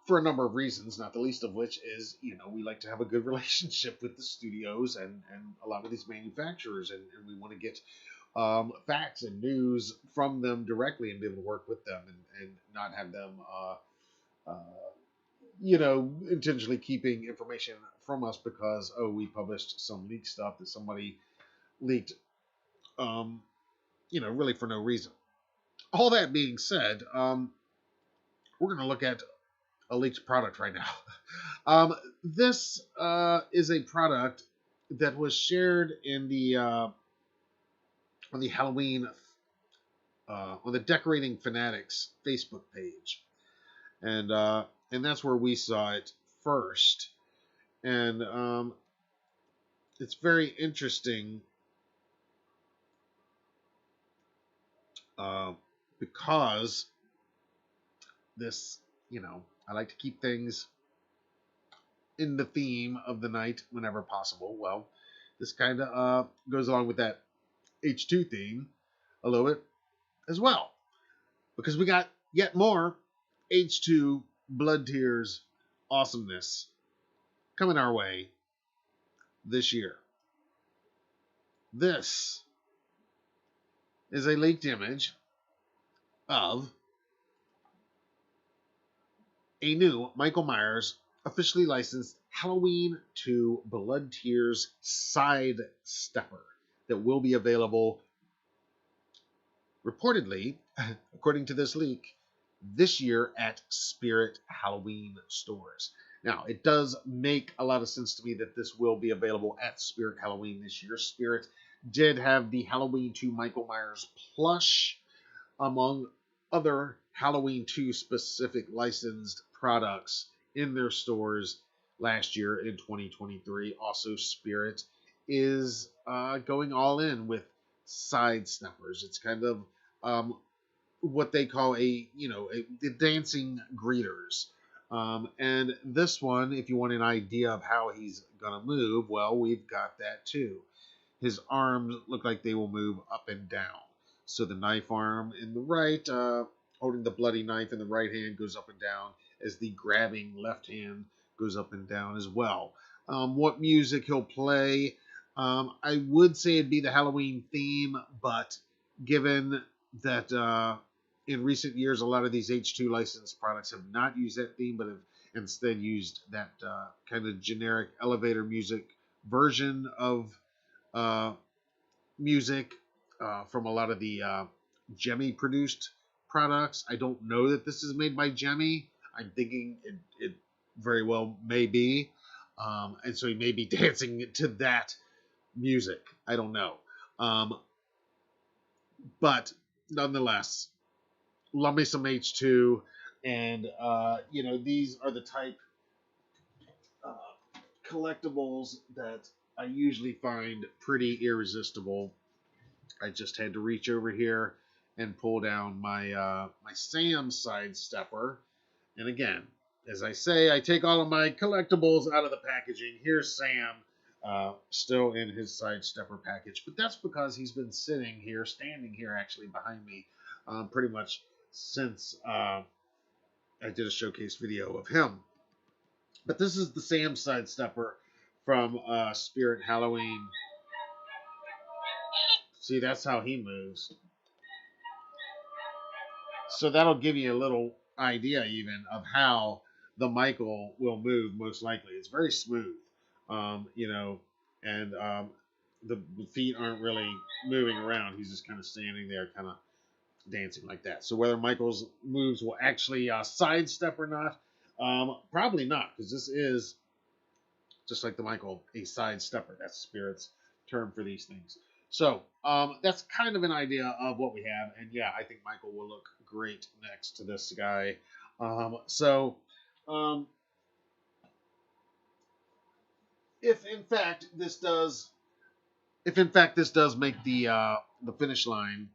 for a number of reasons, not the least of which is, you know, we like to have a good relationship with the studios and a lot of these manufacturers, and we want to get facts and news from them directly and be able to work with them and not have them, uh, you know, intentionally keeping information from us because, oh, we published some leaked stuff that somebody leaked, um, you know, really for no reason. All that being said, we're going to look at a leaked product right now. This is a product that was shared in the on the Halloween on the Decorating Fanatics Facebook page, and that's where we saw it first. And it's very interesting because this, you know, I like to keep things in the theme of the night whenever possible. Well, this kind of goes along with that H2 theme a little bit as well, because we got yet more H2 Blood Tears awesomeness coming our way this year. This is a leaked image of a new Michael Myers officially licensed Halloween 2 Blood Tears Side Stepper that will be available, reportedly, according to this leak, this year at Spirit Halloween stores. Now, it does make a lot of sense to me that this will be available at Spirit Halloween this year. Spirit did have the Halloween 2 Michael Myers plush, among other Halloween 2 specific licensed products in their stores last year in 2023. Also, Spirit is going all in with side steppers. It's kind of what they call the dancing greeters. And this one, if you want an idea of how he's going to move, well, we've got that too. His arms look like they will move up and down. So the knife arm in the right, holding the bloody knife in the right hand, goes up and down, as the grabbing left hand goes up and down as well. What music he'll play, I would say it'd be the Halloween theme, but given that in recent years a lot of these H2 licensed products have not used that theme, but have instead used that kind of generic elevator music version of uh, music from a lot of the Jemmy produced products. I don't know that this is made by Jemmy. I'm thinking it very well may be. And so he may be dancing to that music. I don't know. But nonetheless, love me some H2. And, these are the type uh, collectibles that I usually find pretty irresistible. I just had to reach over here and pull down my Sam Sidestepper. And again, as I say, I take all of my collectibles out of the packaging. Here's Sam, still in his Sidestepper package, but that's because he's been standing here actually behind me, pretty much since I did a showcase video of him. But this is the Sam Sidestepper from Spirit Halloween. See, that's how he moves. So that'll give you a little idea even of how the Michael will move most likely. It's very smooth, and the feet aren't really moving around. He's just kind of standing there, kind of dancing like that. So whether Michael's moves will actually sidestep or not, probably not, because this is just like the Michael, a sidestepper. That's Spirit's term for these things. So that's kind of an idea of what we have, and yeah, I think Michael will look great next to this guy. Um, if in fact this does make the finish line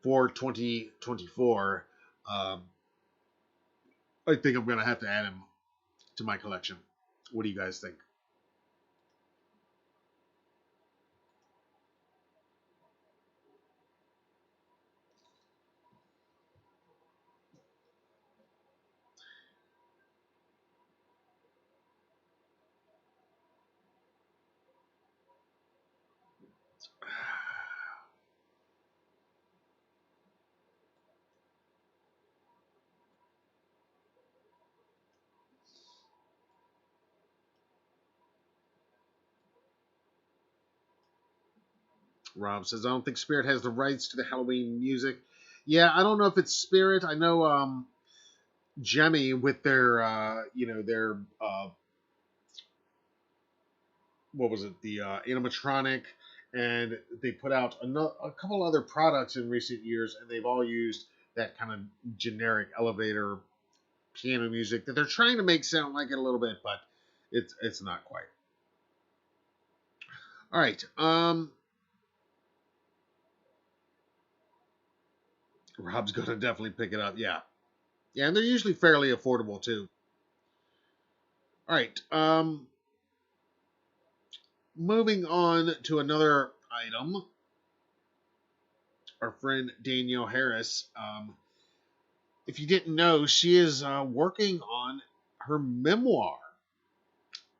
for 2024, I think I'm gonna have to add him to my collection. What do you guys think? Rob says, I don't think Spirit has the rights to the Halloween music. Yeah, I don't know if it's Spirit. I know Jemmy with their what was it, the animatronic, and they put out a couple other products in recent years, and they've all used that kind of generic elevator piano music that they're trying to make sound like it a little bit, but it's not quite. All right. Rob's gonna definitely pick it up. Yeah. Yeah, and they're usually fairly affordable too. All right. Moving on to another item. Our friend Danielle Harris. If you didn't know, she is working on her memoir.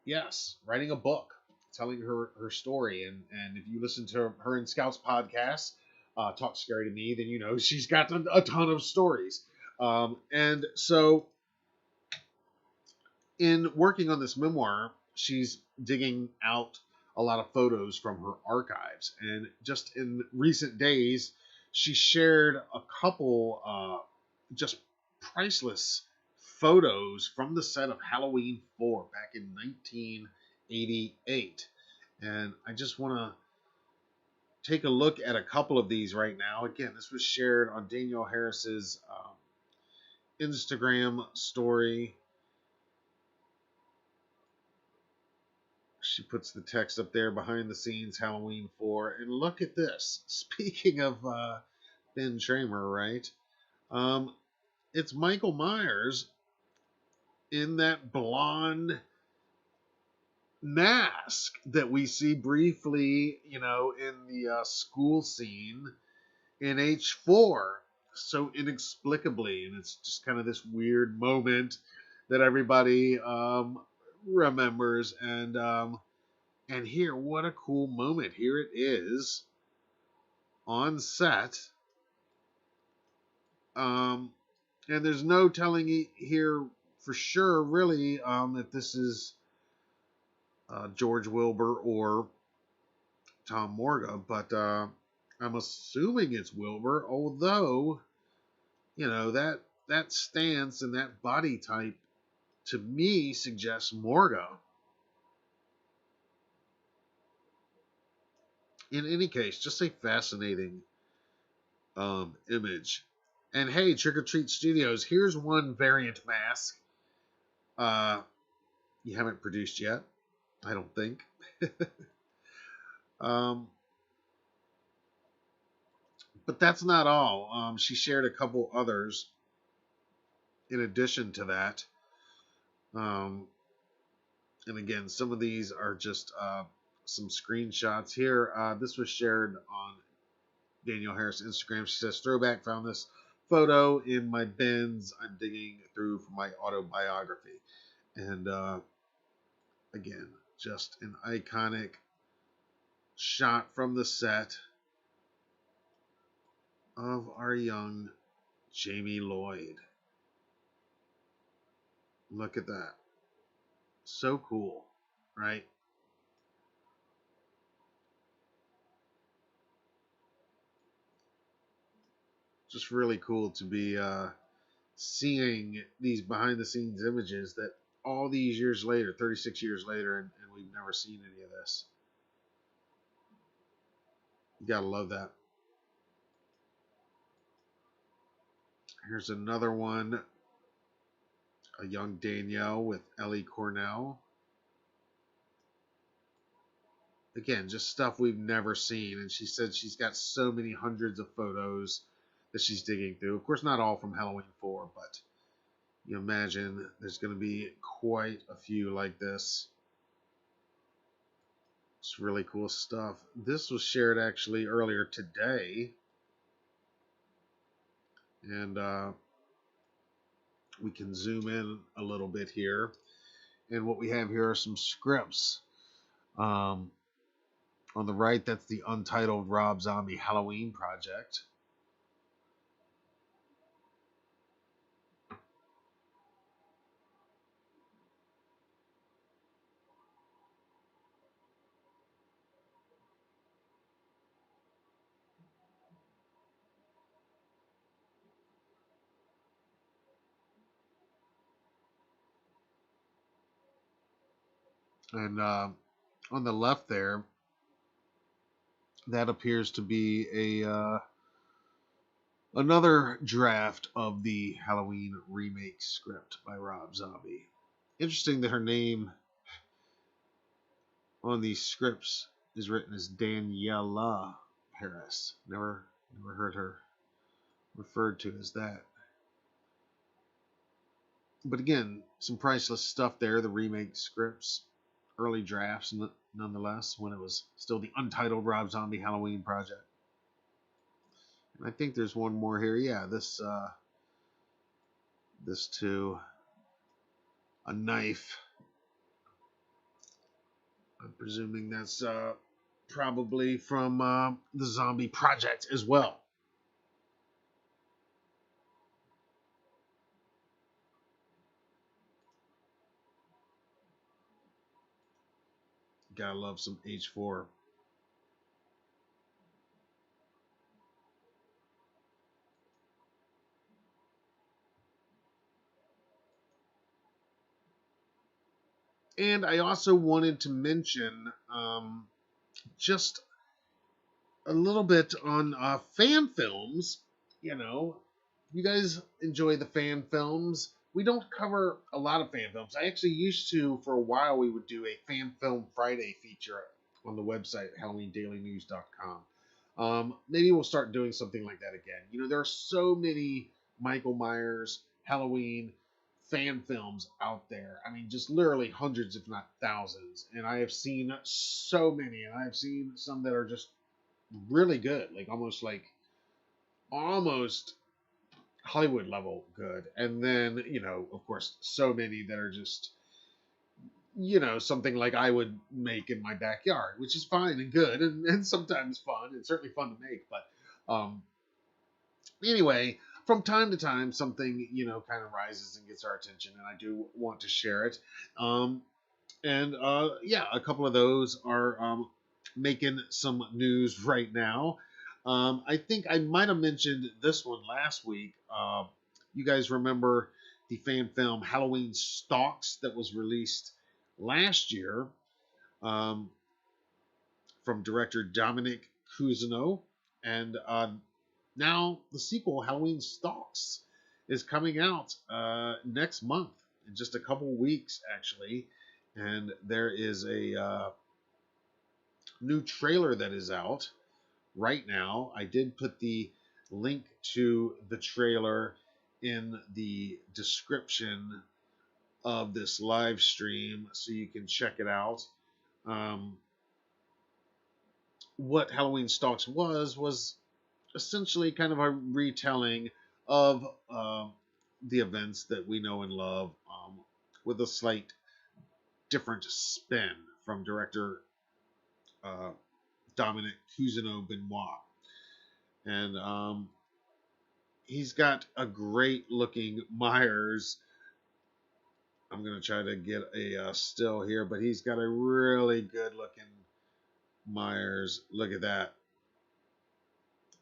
Yes, writing a book, telling her story. And if you listen to her and Scout's podcast, Talk Scary to Me, then you know she's got a ton of stories. And so, in working on this memoir, she's digging out a lot of photos from her archives. And just in recent days, she shared a couple just priceless photos from the set of Halloween 4 back in 1988. And I just want to take a look at a couple of these right now. Again, this was shared on Danielle Harris's Instagram story. She puts the text up there, behind the scenes Halloween 4. And look at this. Speaking of Ben Tramer, right? It's Michael Myers in that blonde mask that we see briefly, in the school scene in H4 so inexplicably. And it's just kind of this weird moment that everybody remembers. And here, what a cool moment. Here it is on set. And there's no telling here for sure, really, if this is George Wilbur or Tom Morga, but I'm assuming it's Wilbur, although, that stance and that body type to me suggests Morga. In any case, just a fascinating image. And hey, Trick or Treat Studios, here's one variant mask you haven't produced yet, I don't think. um, but that's not all. She shared a couple others in addition to that. And again, some of these are just some screenshots here. This was shared on Danielle Harris' Instagram. She says, "Throwback, found this photo in my bins. I'm digging through for my autobiography." And again, just an iconic shot from the set of our young Jamie Lloyd. Look at that. So cool, right? Just really cool to be seeing these behind the scenes images that all these years later, 36 years later, and we've never seen any of this. You gotta love that. Here's another one. A young Danielle with Ellie Cornell. Again, just stuff we've never seen. And she said she's got so many hundreds of photos that she's digging through. Of course, not all from Halloween 4, but you imagine there's going to be quite a few like this. It's really cool stuff. This was shared actually earlier today. And we can zoom in a little bit here. And what we have here are some scripts. On the right, that's the untitled Rob Zombie Halloween project. And on the left there, that appears to be a another draft of the Halloween remake script by Rob Zombie. Interesting that her name on these scripts is written as Daniela Harris. Never heard her referred to as that. But again, some priceless stuff there. The remake scripts, early drafts, nonetheless, when it was still the untitled Rob Zombie Halloween project. And I think there's one more here. Yeah, this too. A knife. I'm presuming that's probably from the Zombie Project as well. Gotta love some H4. And I also wanted to mention just a little bit on fan films. You guys enjoy the fan films. We don't cover a lot of fan films. I actually used to, for a while, we would do a Fan Film Friday feature on the website, HalloweenDailyNews.com. Maybe we'll start doing something like that again. There are so many Michael Myers Halloween fan films out there. I mean, just literally hundreds, if not thousands. And I have seen so many, and I have seen some that are just really good, like almost Hollywood level good. And then, of course, so many that are just, something like I would make in my backyard, which is fine and good and sometimes fun. It's certainly fun to make. But anyway, from time to time, something, kind of rises and gets our attention, and I do want to share it. And yeah, a couple of those are making some news right now. I think I might have mentioned this one last week. You guys remember the fan film Halloween Stalks that was released last year um, from director Dominic Cusino, and now the sequel Halloween Stalks is coming out next month in just a couple weeks, actually. And there is a new trailer that is out right now. I did put the link to the trailer in the description of this live stream so you can check it out. What Halloween Stalks was essentially kind of a retelling of the events that we know and love, with a slight different spin from director uh, Dominic Cousineau Benoit. And he's got a great looking Myers. I'm going to try to get a still here, but he's got a really good looking Myers. Look at that.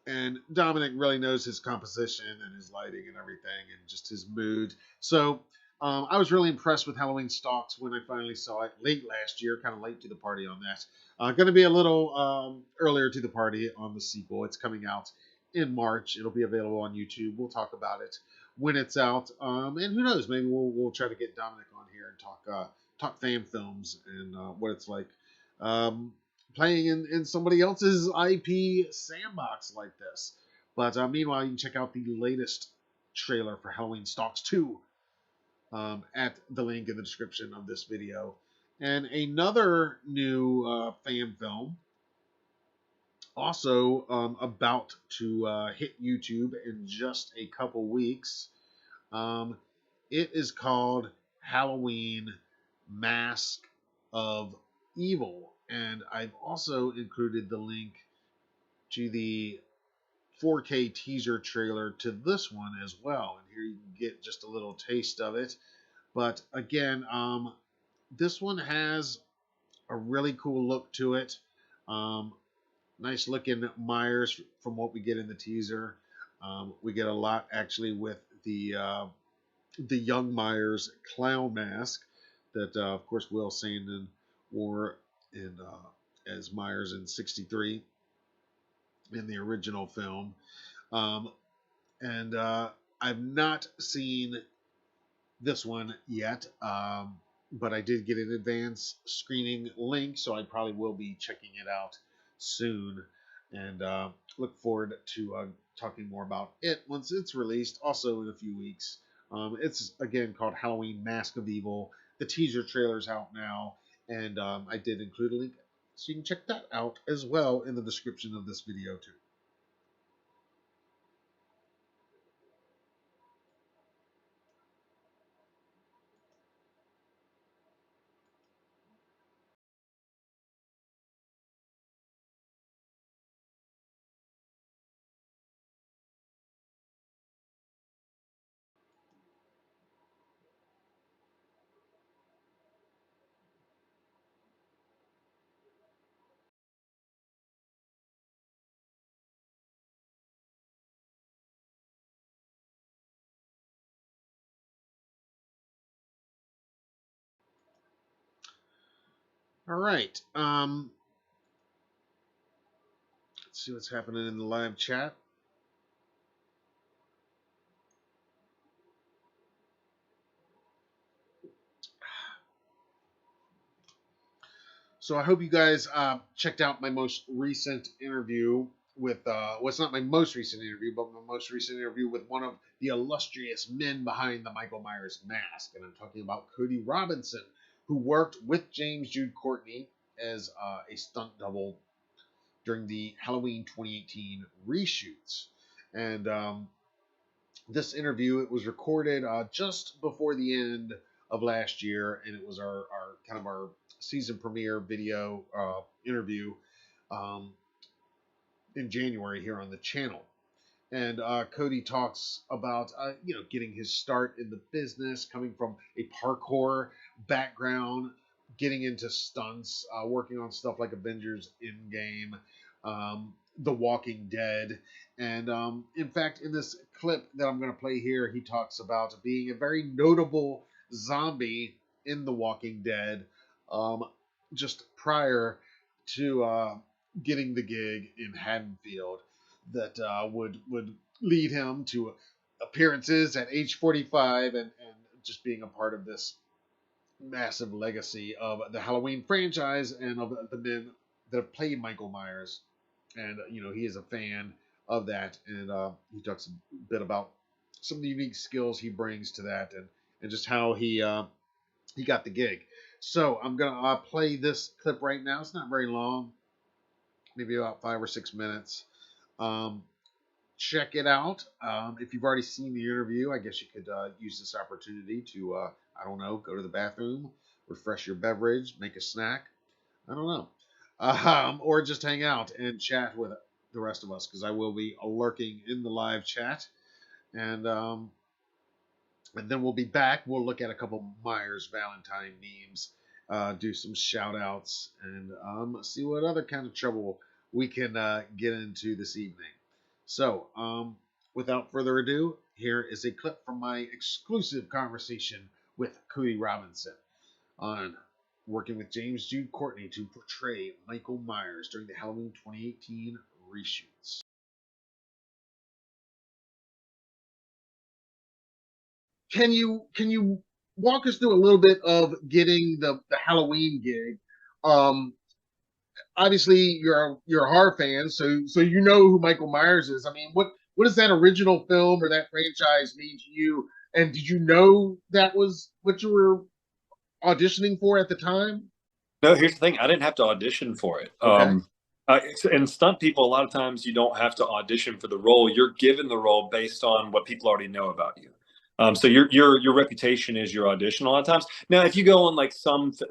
And Dominic really knows his composition and his lighting and everything and just his mood. So I was really impressed with Halloween Stalks when I finally saw it late last year, kind of late to the party on that. Going to be a little earlier to the party on the sequel. It's coming out in March. It'll be available on YouTube. We'll talk about it when it's out. And who knows? Maybe we'll try to get Dominic on here and talk fan films and what it's like. Playing in somebody else's IP sandbox like this. But meanwhile, you can check out the latest trailer for Halloween Stalks 2 at the link in the description of this video. And another new fan film, also about to hit YouTube in just a couple weeks. It is called Halloween Mask of Evil. And I've also included the link to the 4K teaser trailer to this one as well. And here you can get just a little taste of it. But again, this one has a really cool look to it. Nice looking Myers from what we get in the teaser. We get a lot actually with the young Myers clown mask that, of course, Will Sandon wore in as Myers in '63 in the original film. And I've not seen this one yet, but I did get an advance screening link, so I probably will be checking it out soon. And look forward to talking more about it once it's released, also in a few weeks. It's, again, called Halloween Mask of Evil. The teaser trailer's out now, and I did include a link, so you can check that out as well in the description of this video, too. All right. Let's see what's happening in the live chat. So I hope you guys checked out my most recent interview well, it's not my most recent interview, but my most recent interview with one of the illustrious men behind the Michael Myers mask. And I'm talking about Cody Robinson, who worked with James Jude Courtney as a stunt double during the Halloween 2018 reshoots. And this interview, it was recorded just before the end of last year, and it was our kind of our season premiere video interview um, in January here on the channel. And Cody talks about getting his start in the business, coming from a parkour background, getting into stunts, working on stuff like Avengers Endgame, The Walking Dead, and in fact, in this clip that I'm going to play here, he talks about being a very notable zombie in The Walking Dead, just prior to getting the gig in Haddonfield, that would lead him to appearances at age 45 and just being a part of this massive legacy of the Halloween franchise and of the men that have played Michael Myers. And he is a fan of that, and he talks a bit about some of the unique skills he brings to that, and just how he got the gig. So I'm gonna play this clip right now. It's not very long, maybe about 5 or 6 minutes. Check it out. If you've already seen the interview, I guess you could use this opportunity to, I don't know, go to the bathroom, refresh your beverage, make a snack. I don't know. Or just hang out and chat with the rest of us, because I will be lurking in the live chat. And then we'll be back. We'll look at a couple Myers Valentine memes, do some shout outs, and see what other kind of trouble we can get into this evening. So, without further ado, here is a clip from my exclusive conversation with Cody Robinson on working with James Jude Courtney to portray Michael Myers during the Halloween 2018 reshoots. Can you walk us through a little bit of getting the Halloween gig? Obviously you're a horror fan, so you know who Michael Myers is. I mean, what does that original film or that franchise mean to you? And did you know that was what you were auditioning for at the time? No, here's the thing. I didn't have to audition for it. Okay. And stunt people, a lot of times you don't have to audition for the role. You're given the role based on what people already know about you. So your reputation is your audition a lot of times. Now, if you go on like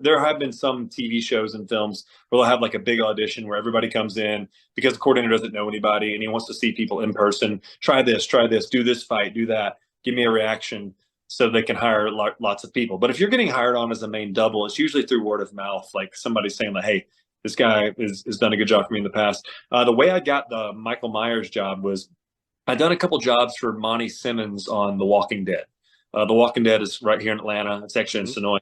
there have been some TV shows and films where they'll have like a big audition where everybody comes in because the coordinator doesn't know anybody and he wants to see people in person. Try this, do this fight, do that. Give me a reaction so they can hire lots of people. But if you're getting hired on as a main double, it's usually through word of mouth, like somebody saying like, hey, this guy has done a good job for me in the past. The way I got the Michael Myers job was I'd done a couple jobs for Monty Simmons on The Walking Dead. The Walking Dead is right here in Atlanta. It's actually in Sonoy.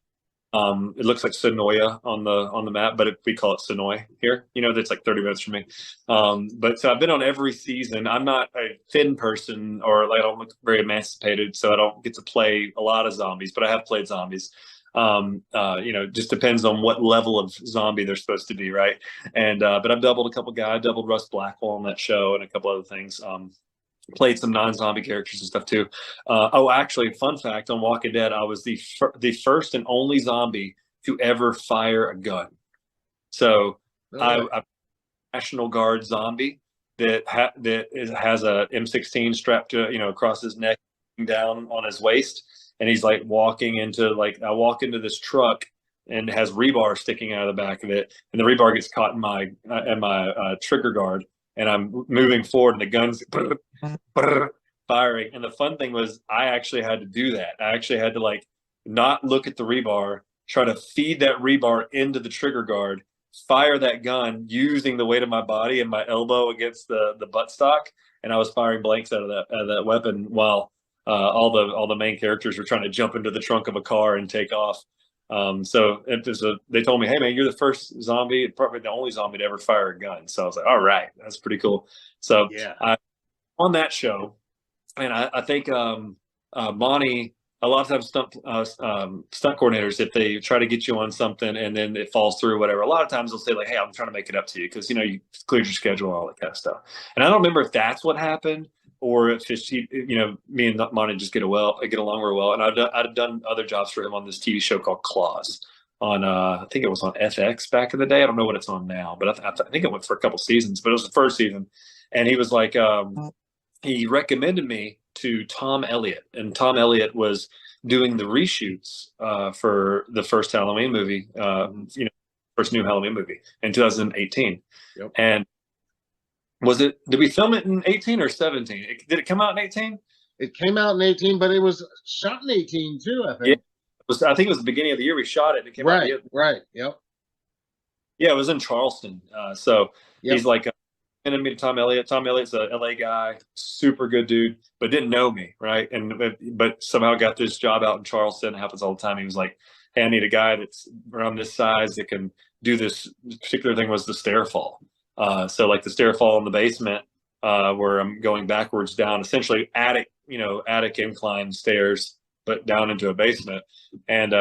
It looks like Sonoya on the map, but we call it Sonoy here. That's like 30 minutes from me. But so I've been on every season. I'm not a thin person, or like I don't look very emancipated, so I don't get to play a lot of zombies, but I have played zombies. Just depends on what level of zombie they're supposed to be, right? And but I've doubled a couple guys. I doubled Russ Blackwell on that show and a couple other things. Played some non-zombie characters and stuff too. Actually, fun fact on Walking Dead, I was the first and only zombie to ever fire a gun. So I'm a National Guard zombie that has a M16 strapped to across his neck, down on his waist, and he's like walking into I walk into this truck and it has rebar sticking out of the back of it, and the rebar gets caught in my trigger guard, and I'm moving forward, and the gun's firing. And the fun thing was, I actually had to do that. I actually had to not look at the rebar, try to feed that rebar into the trigger guard, fire that gun using the weight of my body and my elbow against the buttstock, and I was firing blanks out of that weapon while all the main characters were trying to jump into the trunk of a car and take off. So they told me, hey man, you're the first zombie, probably the only zombie to ever fire a gun. So I was like, all right, that's pretty cool. So yeah, on that show, and I think Monty a lot of times stunt coordinators, if they try to get you on something and then it falls through, whatever, a lot of times they'll say like, "Hey, I'm trying to make it up to you because you cleared your schedule and all that kind of stuff." And I don't remember if that's what happened or if it's me and Monty just get along real well. And I've done other jobs for him on this TV show called Claws on I think it was on FX back in the day. I don't know what it's on now, but I think it went for a couple seasons, but it was the first season. And he was like, he recommended me to Tom Elliott, and Tom Elliott was doing the reshoots for the first Halloween movie, first new Halloween movie in 2018. Yep. And did we film it in 18 or 17? Did it come out in 18? It came out in 18, but it was shot in 18 too, I think. Yeah, I think it was the beginning of the year we shot it. And it came out. Right. Yep. Yeah, it was in Charleston. He's like, and me to Tom Elliott. Tom Elliott's a LA guy, super good dude, but didn't know me, right? But somehow got this job out in Charleston. It happens all the time. He was like, "Hey, I need a guy that's around this size that can do this." Particular thing was the stair fall. So like the stair fall in the basement, where I'm going backwards down, essentially attic incline stairs, but down into a basement. And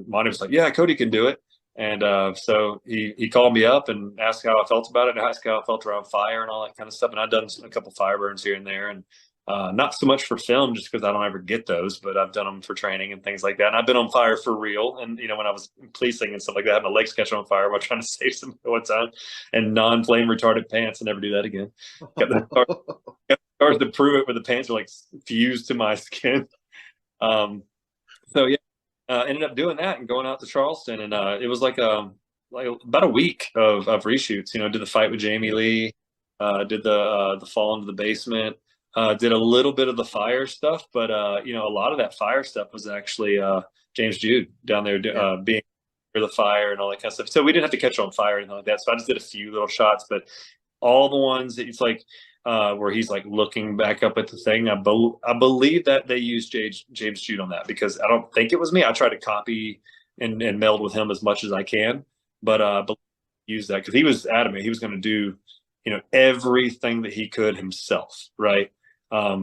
Monty was like, "Yeah, Cody can do it." And so he called me up and asked how I felt about it, and asked how I felt around fire and all that kind of stuff. And I've done a couple fire burns here and there, and not so much for film, just because I don't ever get those, but I've done them for training and things like that. And I've been on fire for real. And when I was policing and stuff like that, I had my legs catch on fire while trying to save somebody one time, and non-flame retardant pants. I never do that again. Got the scars to prove it, but the pants are like fused to my skin. So yeah. Ended up doing that and going out to Charleston, and it was like about a week of reshoots. Did the fight with Jamie Lee, did the fall into the basement, did a little bit of the fire stuff, but a lot of that fire stuff was actually James Jude down there being near the fire and all that kind of stuff. So we didn't have to catch on fire or anything like that. So I just did a few little shots, but all the ones that it's like where he's like looking back up at the thing. I believe that they used James Jude on that, because I don't think it was me. I try to copy and meld with him as much as I can, but use that because he was adamant he was going to do everything that he could himself, right? A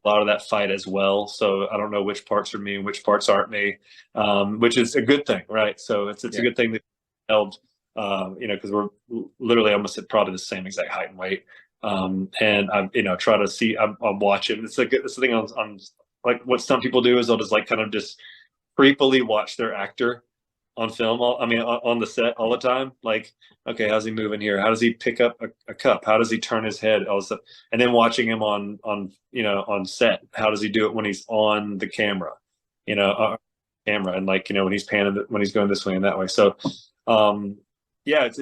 lot of that fight as well. So I don't know which parts are me and which parts aren't me, which is a good thing, right? So it's a good thing that held, because we're literally almost at probably the same exact height and weight. And I'm, try to see, I'm watching. It's the thing on like what some people do is they'll just like kind of just creepily watch their actor on film. On the set all the time. Like, okay, how's he moving here? How does he pick up a cup? How does he turn his head? All this stuff. And then watching him on set. How does he do it when he's on the camera? Camera, and like when he's panning, when he's going this way and that way. So, yeah, it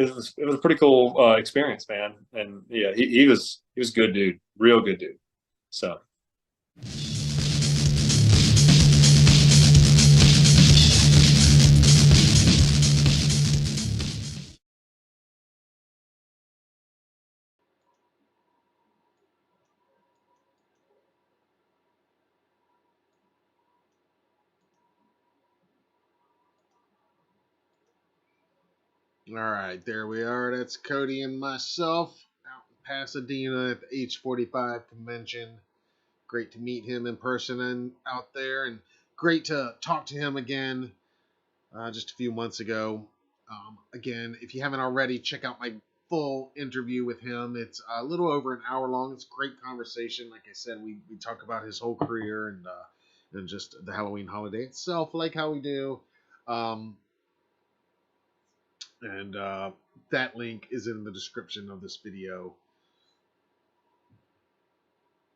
was a pretty cool experience, man. And yeah, he was a good dude, real good dude. So. All right, there we are. That's Cody and myself out in Pasadena at the H45 convention. Great to meet him in person and out there, and great to talk to him again just a few months ago. Again, if you haven't already, check out my full interview with him. It's a little over an hour long. It's a great conversation. Like I said, we talk about his whole career and just the Halloween holiday itself, like how we do. And that link is in the description of this video.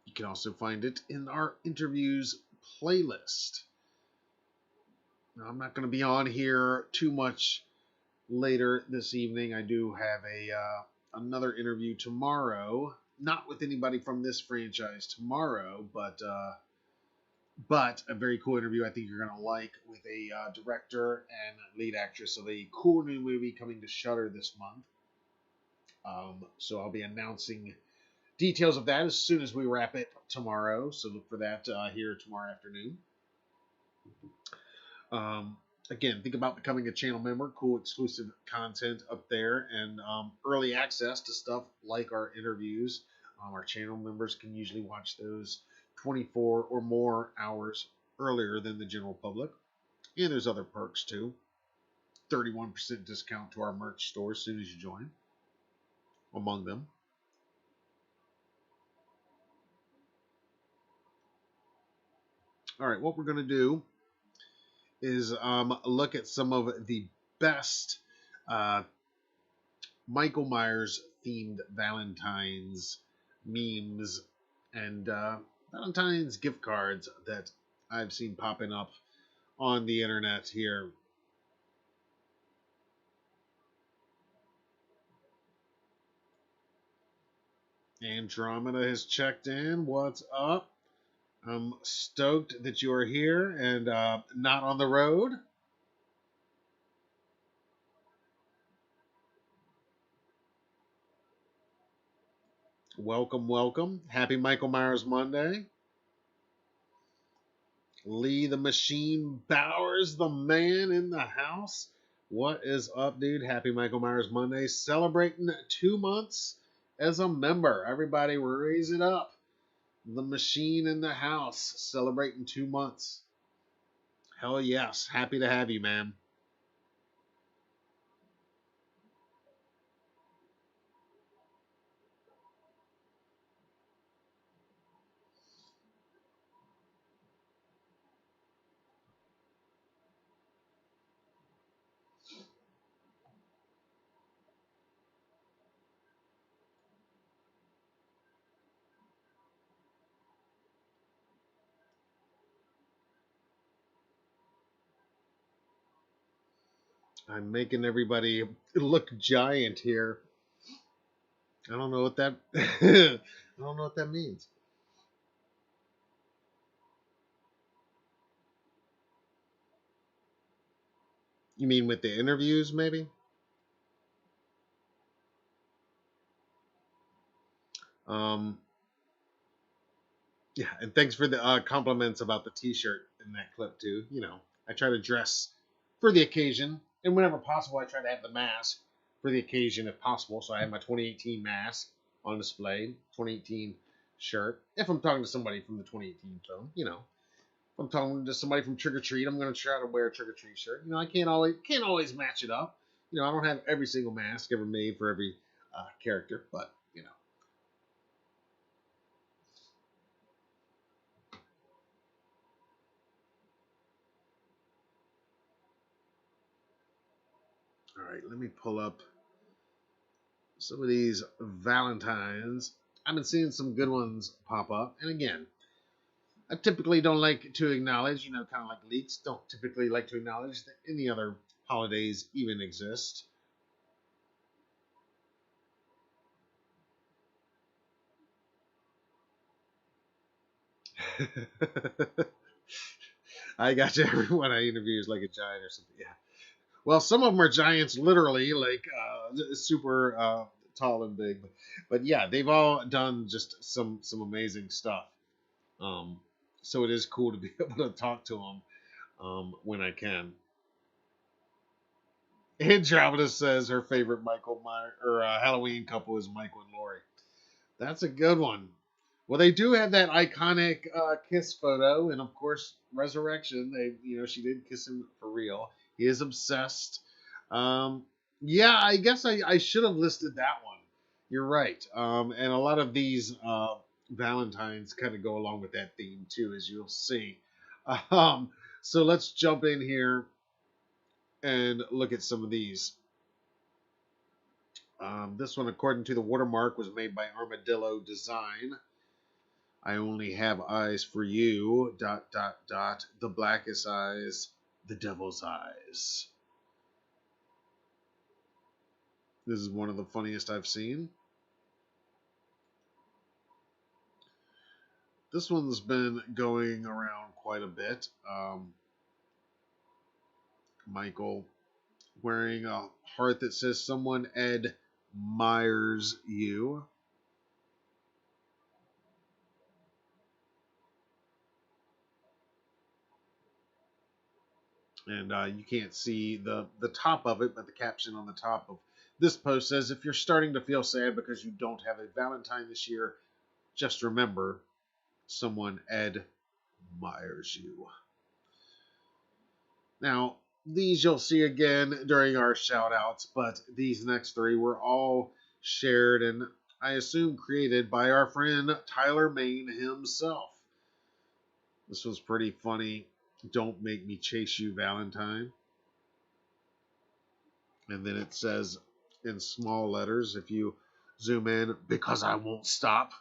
You can also find it in our interviews playlist. Now, I'm not going to be on here too much later this evening. I do have another interview tomorrow, not with anybody from this franchise tomorrow, but a very cool interview I think you're going to like, with a director and lead actress of a cool new movie coming to Shudder this month. So I'll be announcing details of that as soon as we wrap it tomorrow. So look for that here tomorrow afternoon. Again, think about becoming a channel member. Cool exclusive content up there, and early access to stuff like our interviews. Our channel members can usually watch those 24 or more hours earlier than the general public. And there's other perks too. 31% discount to our merch store as soon as you join. Among them, all right, what we're going to do is look at some of the best Michael Myers themed Valentine's memes and Valentine's gift cards that I've seen popping up on the internet here. Andromeda has checked in. What's up? I'm stoked that you are here and not on the road. Welcome, welcome. Happy Michael Myers Monday. Lee the Machine Bowers, the man in the house. What is up, dude? Happy Michael Myers Monday. Celebrating 2 months as a member. Everybody raise it up. The Machine in the house. Celebrating 2 months. Hell yes. Happy to have you, man. I'm making everybody look giant here. I don't know what that I don't know what that means. You mean with the interviews, maybe? Um, yeah, and thanks for the compliments about the T-shirt in that clip too. You know, I try to dress for the occasion, and whenever possible, I try to have the mask for the occasion if possible. So I have my 2018 mask on display, 2018 shirt. If I'm talking to somebody from the 2018 film, you know, if I'm talking to somebody from Trick or Treat, I'm going to try to wear a Trick or Treat shirt. You know, I can't always match it up. You know, I don't have every single mask ever made for every character, but you know. All right, let me pull up some of these Valentines. I've been seeing some good ones pop up. And again, I typically don't like to acknowledge, you know, kind of like leaks, don't typically like to acknowledge that any other holidays even exist. I got you. Everyone I interview is like a giant or something. Yeah. Well, some of them are giants, literally, like super tall and big. But yeah, they've all done just some amazing stuff. Um, so it is cool to be able to talk to them when I can. Andromeda says her favorite Michael Myers or Halloween couple is Michael and Laurie. That's a good one. Well, they do have that iconic kiss photo, and of course, Resurrection. She did kiss him for real. He is obsessed. Um, yeah, I guess I should have listed that one. You're right. And a lot of these Valentines kind of go along with that theme too, as you'll see. Um, so let's jump in here and look at some of these. This one, according to the watermark, was made by Armadillo Design. I only have eyes for you. ... The blackest eyes, the devil's eyes. This is one of the funniest I've seen. This one's been going around quite a bit. Michael wearing a heart that says someone Ed Myers you. And you can't see the top of it, but the caption on the top of this post says, if you're starting to feel sad because you don't have a Valentine this year, just remember someone Ed Myers you. Now, these you'll see again during our shout outs, but these next three were all shared and I assume created by our friend Tyler Main himself. This was pretty funny. Don't make me chase you, Valentine. And then it says in small letters, if you zoom in, because I won't stop.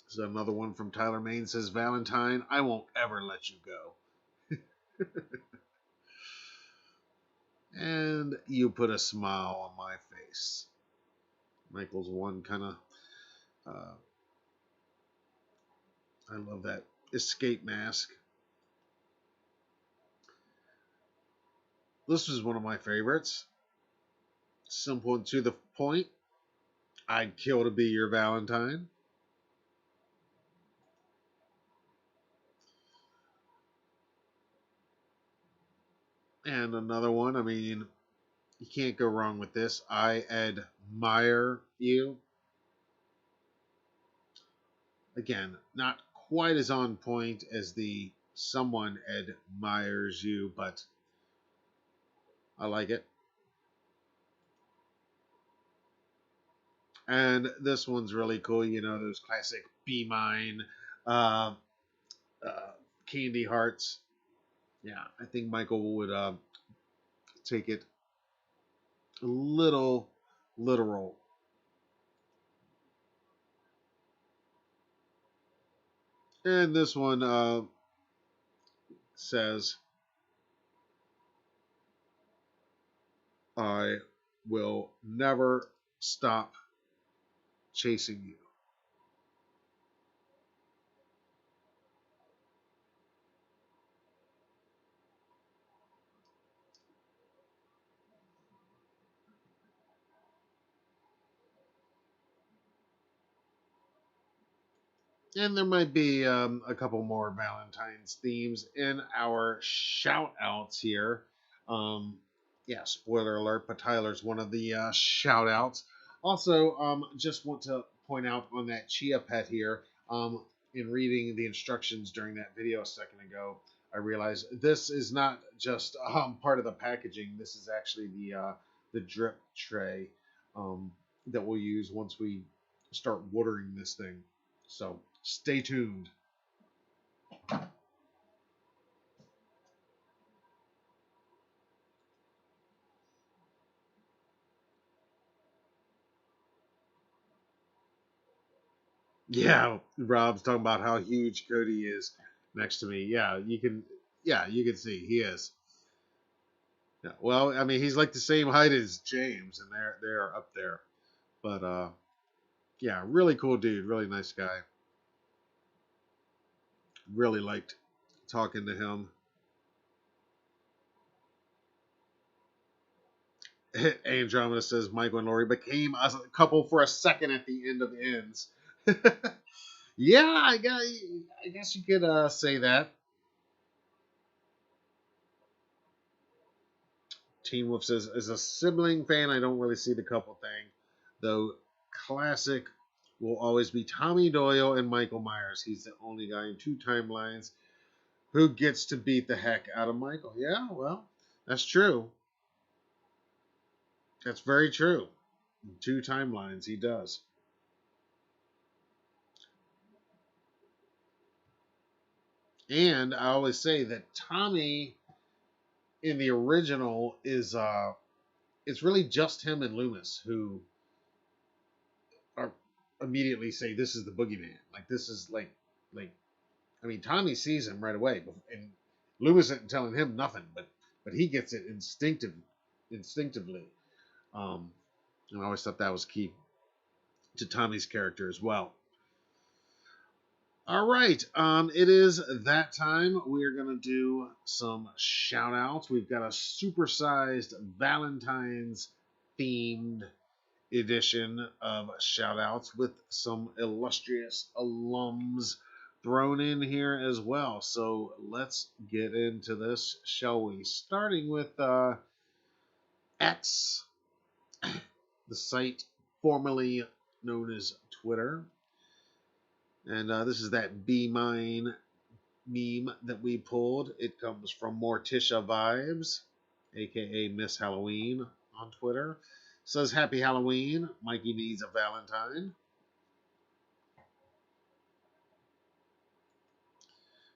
So another one from Tyler Main says, Valentine, I won't ever let you go. And you put a smile on my face. Michael's one kind of, I love that escape mask. This was one of my favorites. Simple and to the point. I'd kill to be your Valentine. And another one, I mean, you can't go wrong with this. I admire you. Again, not quite as on point as the someone admires you, but I like it. And this one's really cool. You know, those classic Be Mine uh, candy hearts. Yeah, I think Michael would take it a little literal. And this one says, I will never stop chasing you. And there might be a couple more Valentine's themes in our shout outs here. Yeah, spoiler alert, but Tyler's one of the shout outs. Also, just want to point out on that Chia pet here, in reading the instructions during that video a second ago, I realized this is not just part of the packaging. This is actually the drip tray that we'll use once we start watering this thing. So stay tuned. Yeah, Rob's talking about how huge Cody is next to me. Yeah, you can. Yeah, you can see he is. Yeah, well, I mean, he's like the same height as James, and they're up there. But yeah, really cool dude, really nice guy. Really liked talking to him. Andromeda says Michael and Lori became a couple for a second at the end of ends. Yeah, I guess you could say that. Teen Wolf says, as a sibling fan, I don't really see the couple thing. Though classic will always be Tommy Doyle and Michael Myers. He's the only guy in two timelines who gets to beat the heck out of Michael. Yeah, well, that's true. That's very true. In two timelines, he does. And I always say that Tommy in the original is it's really just him and Loomis who are immediately say this is the boogeyman. Like this is like I mean Tommy sees him right away, and Loomis isn't telling him nothing, but he gets it instinctively. And I always thought that was key to Tommy's character as well. All right, it is that time. We're gonna do some shout outs. We've got a supersized Valentine's themed edition of shout outs with some illustrious alums thrown in here as well. So let's get into this, shall we? Starting with X, the site formerly known as Twitter. And this is that Be Mine meme that we pulled. It comes from Morticia Vibes, aka Miss Halloween on Twitter. Says Happy Halloween. Mikey needs a Valentine.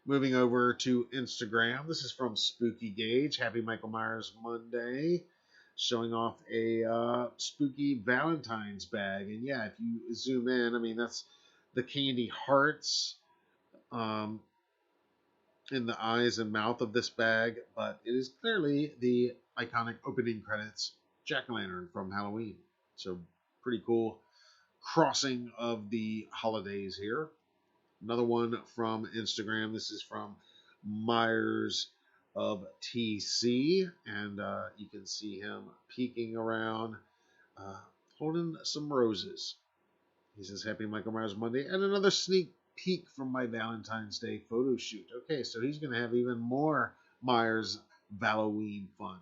Moving over to Instagram. This is from Spooky Gauge. Happy Michael Myers Monday. Showing off a spooky Valentine's bag. And yeah, if you zoom in, I mean, that's the candy hearts in the eyes and mouth of this bag, but it is clearly the iconic opening credits jack-o'-lantern from Halloween. So pretty cool crossing of the holidays here. Another one from Instagram. This is from Myers of TC, and you can see him peeking around, holding some roses. He says, Happy Michael Myers Monday, and another sneak peek from my Valentine's Day photo shoot. Okay, so he's going to have even more Myers Halloween fun.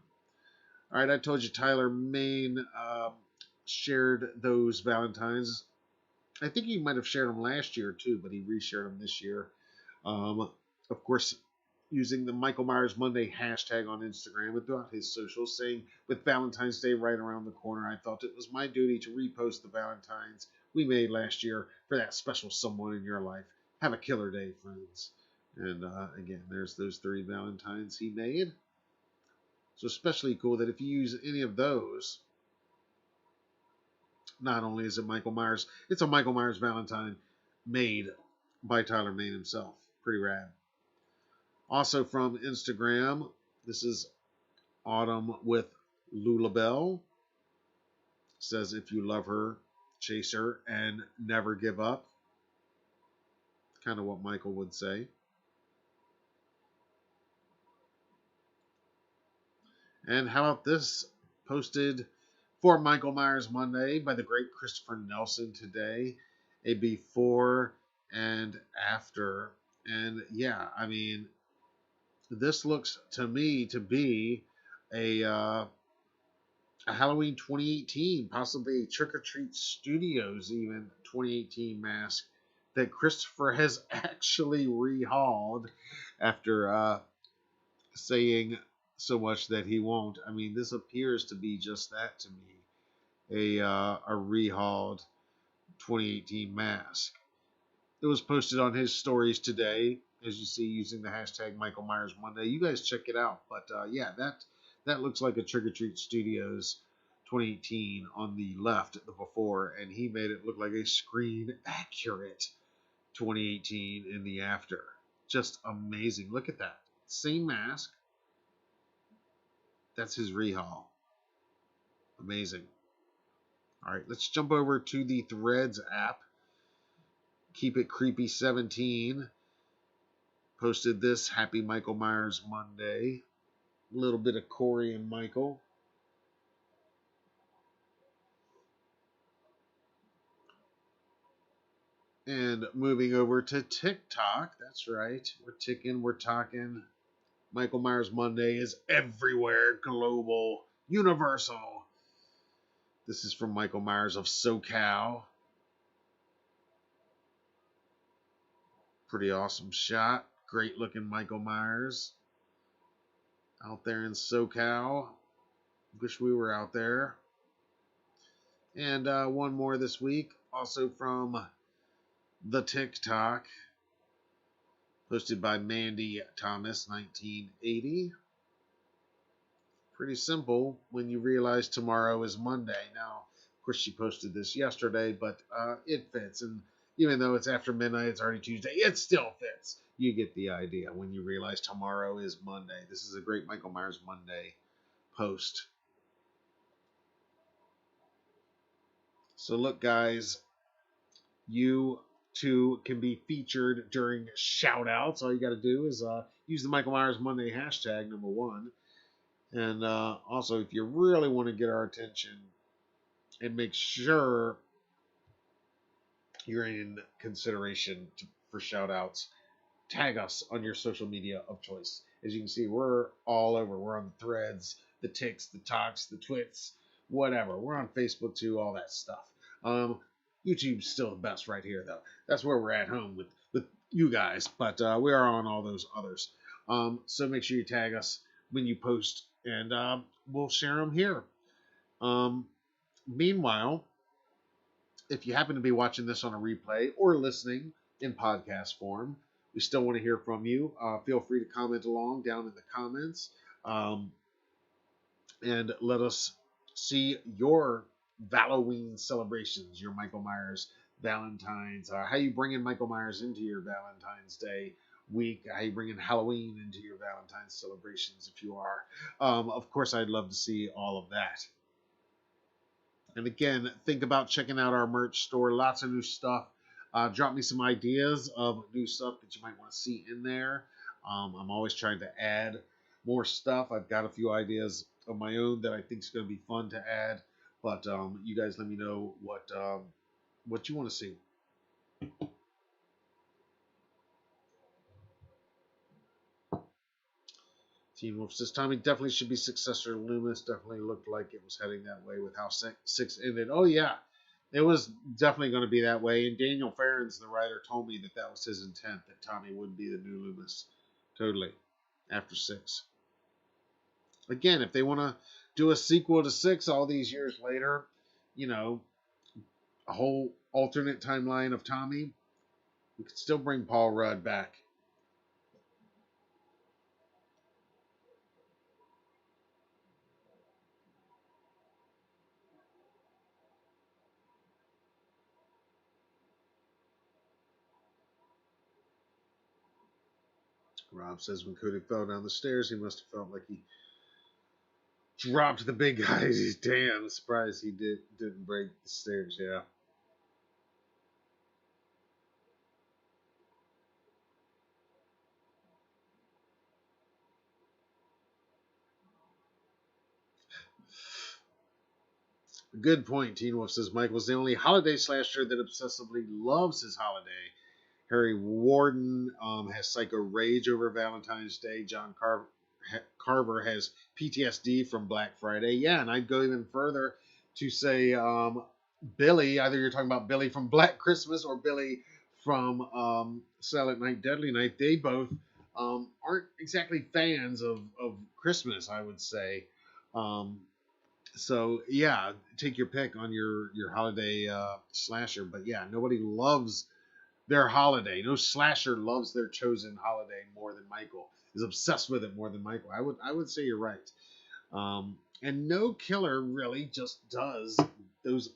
All right, I told you Tyler Main shared those Valentines. I think he might have shared them last year too, but he reshared them this year. Of course, using the Michael Myers Monday hashtag on Instagram and throughout his socials, saying, with Valentine's Day right around the corner, I felt it was my duty to repost the Valentines we made last year for that special someone in your life. Have a killer day, friends. And again, there's those 3 Valentines he made. So especially cool that if you use any of those, not only is it Michael Myers, it's a Michael Myers Valentine made by Tyler Main himself. Pretty rad. Also from Instagram, this is Autumn with Lulabelle. Says, if you love her, chase her and never give up. Kind of what Michael would say. And how about this? Posted for Michael Myers Monday by the great Christopher Nelson today. A before and after. And yeah, I mean, this looks to me to be a Halloween 2018, possibly a Trick or Treat Studios even 2018 mask that Christopher has actually rehauled after saying so much that he won't. I mean, this appears to be just that to me, a rehauled 2018 mask. It was posted on his stories today, as you see, using the hashtag Michael Myers Monday. You guys check it out. But yeah, that looks like a Trick or Treat Studios 2018 on the left, the before, and he made it look like a screen accurate 2018 in the after. Just amazing. Look at that. Same mask. That's his rehaul. Amazing. All right, let's jump over to the Threads app. Keep It Creepy 17 posted this Happy Michael Myers Monday. A little bit of Corey and Michael. And moving over to TikTok. That's right. We're talking. Michael Myers Monday is everywhere, global, universal. This is from Michael Myers of SoCal. Pretty awesome shot. Great looking Michael Myers out there in SoCal. Wish we were out there. And one more this week, also from the TikTok, posted by Mandy Thomas, 1980. Pretty simple when you realize tomorrow is Monday. Now, of course, she posted this yesterday, but it fits. And even though it's after midnight, it's already Tuesday, it still fits. You get the idea when you realize tomorrow is Monday. This is a great Michael Myers Monday post. So look, guys, you too can be featured during shout-outs. All you got to do is use the Michael Myers Monday hashtag, #1. And also, if you really want to get our attention and make sure you're in consideration for shout-outs, tag us on your social media of choice. As you can see, we're all over. We're on the Threads, the Ticks, the Talks, the Twits, whatever. We're on Facebook too, all that stuff. YouTube's still the best right here, though. That's where we're at home with you guys. But we are on all those others. So make sure you tag us when you post, and we'll share them here. Meanwhile, if you happen to be watching this on a replay or listening in podcast form, we still want to hear from you. Feel free to comment along down in the comments, and let us see your Halloween celebrations, your Michael Myers Valentine's, how you bringing Michael Myers into your Valentine's Day week, how you bringing Halloween into your Valentine's celebrations if you are. Of course, I'd love to see all of that. And again, think about checking out our merch store. Lots of new stuff. Drop me some ideas of new stuff that you might want to see in there. I'm always trying to add more stuff. I've got a few ideas of my own that I think is going to be fun to add. But you guys let me know what you want to see. Teen Wolf says Tommy definitely should be successor to Loomis. Definitely looked like it was heading that way with how 6 ended. Oh yeah, it was definitely going to be that way. And Daniel Farrens, the writer, told me that was his intent, that Tommy would be the new Loomis, totally, after 6. Again, if they want to do a sequel to 6 all these years later, a whole alternate timeline of Tommy, we could still bring Paul Rudd back. Rob says when Cody fell down the stairs, he must have felt like he dropped the big guy. He's damn surprised he didn't break the stairs. Yeah. Good point. Teen Wolf says Mike was the only holiday slasher that obsessively loves his holiday. Harry Warden has psycho rage over Valentine's Day. John Carver has PTSD from Black Friday. Yeah, and I'd go even further to say Billy, either you're talking about Billy from Black Christmas or Billy from Silent Night, Deadly Night, they both aren't exactly fans of Christmas, I would say. So yeah, take your pick on your holiday slasher, but yeah, nobody loves their holiday. No slasher loves their chosen holiday more than Michael. Is obsessed with it more than Michael. I would say you're right. And no killer really just does those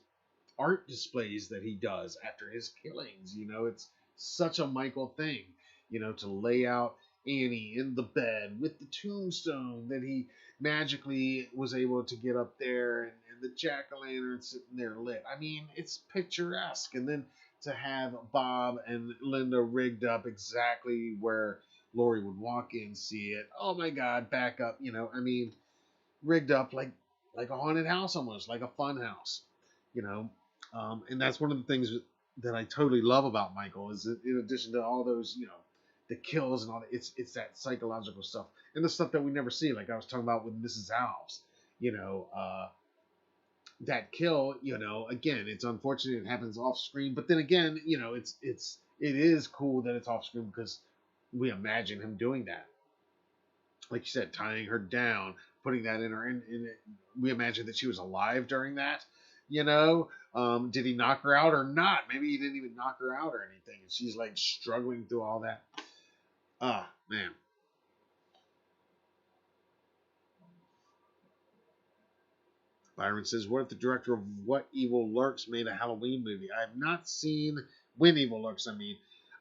art displays that he does after his killings. It's such a Michael thing. To lay out Annie in the bed with the tombstone that he magically was able to get up there, and the jack-o'-lantern sitting there lit. I mean, it's picturesque. And then to have Bob and Linda rigged up exactly where Laurie would walk in, see it. Oh my God, back up. Rigged up like a haunted house, almost like a fun house. And that's one of the things that I totally love about Michael is that in addition to all those, the kills and all that, it's that psychological stuff and the stuff that we never see. Like I was talking about with Mrs. Alves, that kill, again, it's unfortunate it happens off screen, but then again, it is cool that it's off screen because we imagine him doing that. Like you said, tying her down, putting that in her, and we imagine that she was alive during that. Did he knock her out or not? Maybe he didn't even knock her out or anything, and she's like struggling through all that. Man. Byron says, what if the director of What Evil Lurks made a Halloween movie? I have not seen When Evil Lurks,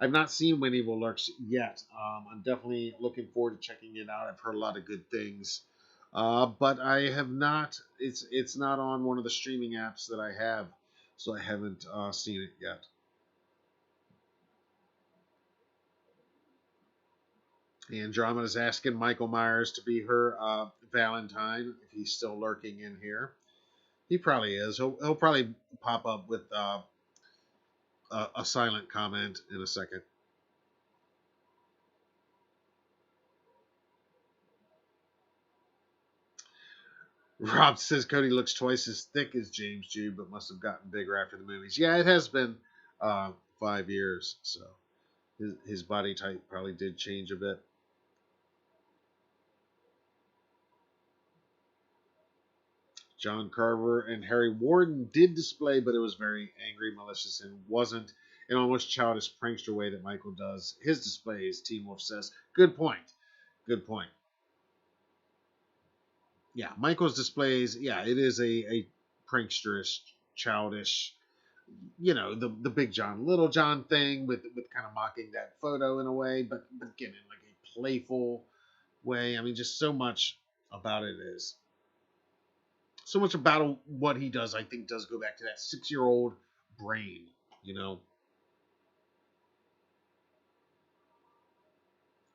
I've not seen When Evil Lurks yet. I'm definitely looking forward to checking it out. I've heard a lot of good things. But I have not, it's not on one of the streaming apps that I have, so I haven't seen it yet. Andromeda's asking Michael Myers to be her Valentine, if he's still lurking in here. He probably is. He'll probably pop up with a silent comment in a second. Rob says Cody looks twice as thick as James Jude, but must have gotten bigger after the movies. Yeah, it has been 5 years, so his body type probably did change a bit. John Carver and Harry Warden did display, but it was very angry, malicious, and wasn't an almost childish prankster way that Michael does his displays. Teen Wolf says, "Good point. Good point." Yeah, Michael's displays. Yeah, it is a pranksterish, childish. The Big John, Little John thing with kind of mocking that photo in a way, but again in like a playful way. I mean, just so much about it is so much about what he does. I think does go back to that 6-year-old brain. You know,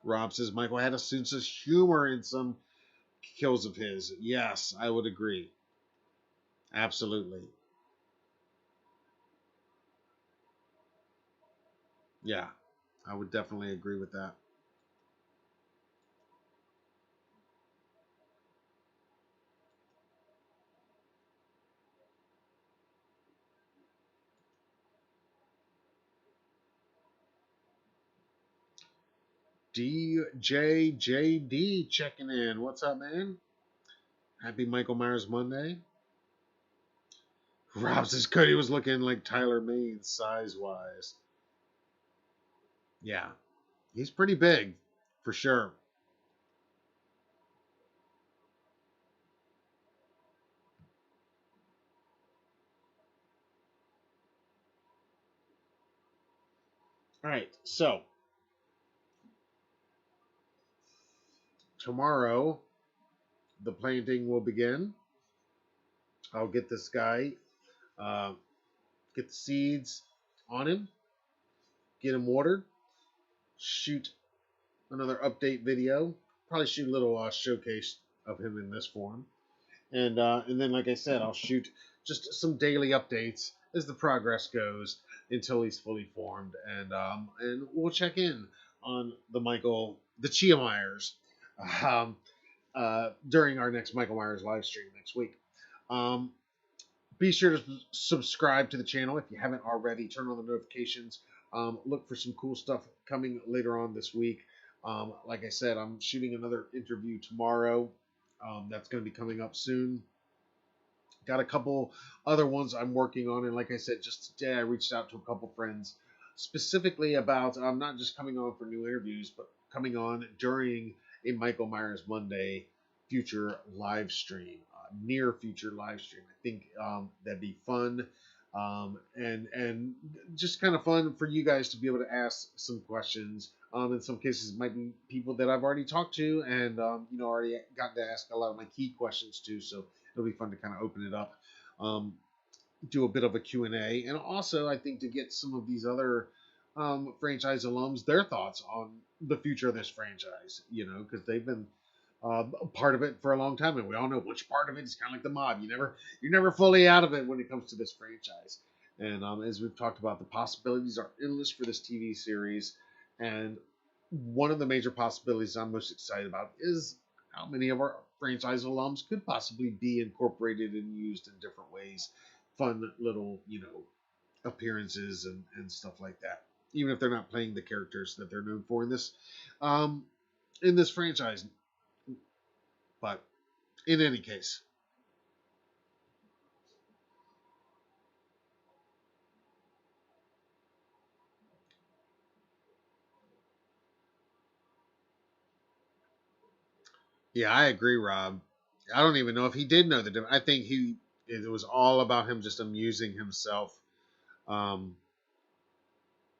Rob says Michael had a sense of humor in some kills of his. Yes, I would agree. Absolutely. Yeah, I would definitely agree with that. DJJD checking in. What's up, man? Happy Michael Myers Monday. Rob says Cody was looking like Tyler Mane size wise. Yeah, he's pretty big for sure. All right, so tomorrow the planting will begin. I'll get this guy, uh, get the seeds on him, get him watered, shoot another update video, probably shoot a little showcase of him in this form, and then like I said, I'll shoot just some daily updates as the progress goes until he's fully formed, and we'll check in on the Chia Myers, um, during our next Michael Myers live stream next week. Um, be sure to subscribe to the channel if you haven't already. Turn on the notifications. Look for some cool stuff coming later on this week. Like I said, I'm shooting another interview tomorrow. That's going to be coming up soon. Got a couple other ones I'm working on, and like I said, just today I reached out to a couple friends specifically about not just coming on for new interviews, but coming on during a Michael Myers Monday future live stream, near future live stream. I think that'd be fun, and just kind of fun for you guys to be able to ask some questions. In some cases, it might be people that I've already talked to, and already got to ask a lot of my key questions too. So it'll be fun to kind of open it up, um, do a bit of a Q&A, and also I think to get some of these other franchise alums their thoughts on the future of this franchise, because they've been part of it for a long time, and we all know which part of it is kind of like the mob. You're never fully out of it when it comes to this franchise. And as we've talked about, the possibilities are endless for this TV series, and one of the major possibilities I'm most excited about is how many of our franchise alums could possibly be incorporated and used in different ways. Fun little, appearances and stuff like that. Even if they're not playing the characters that they're known for um, in this franchise. But in any case, yeah, I agree, Rob. I don't even know if he did know the difference. I think it was all about him just amusing himself, um,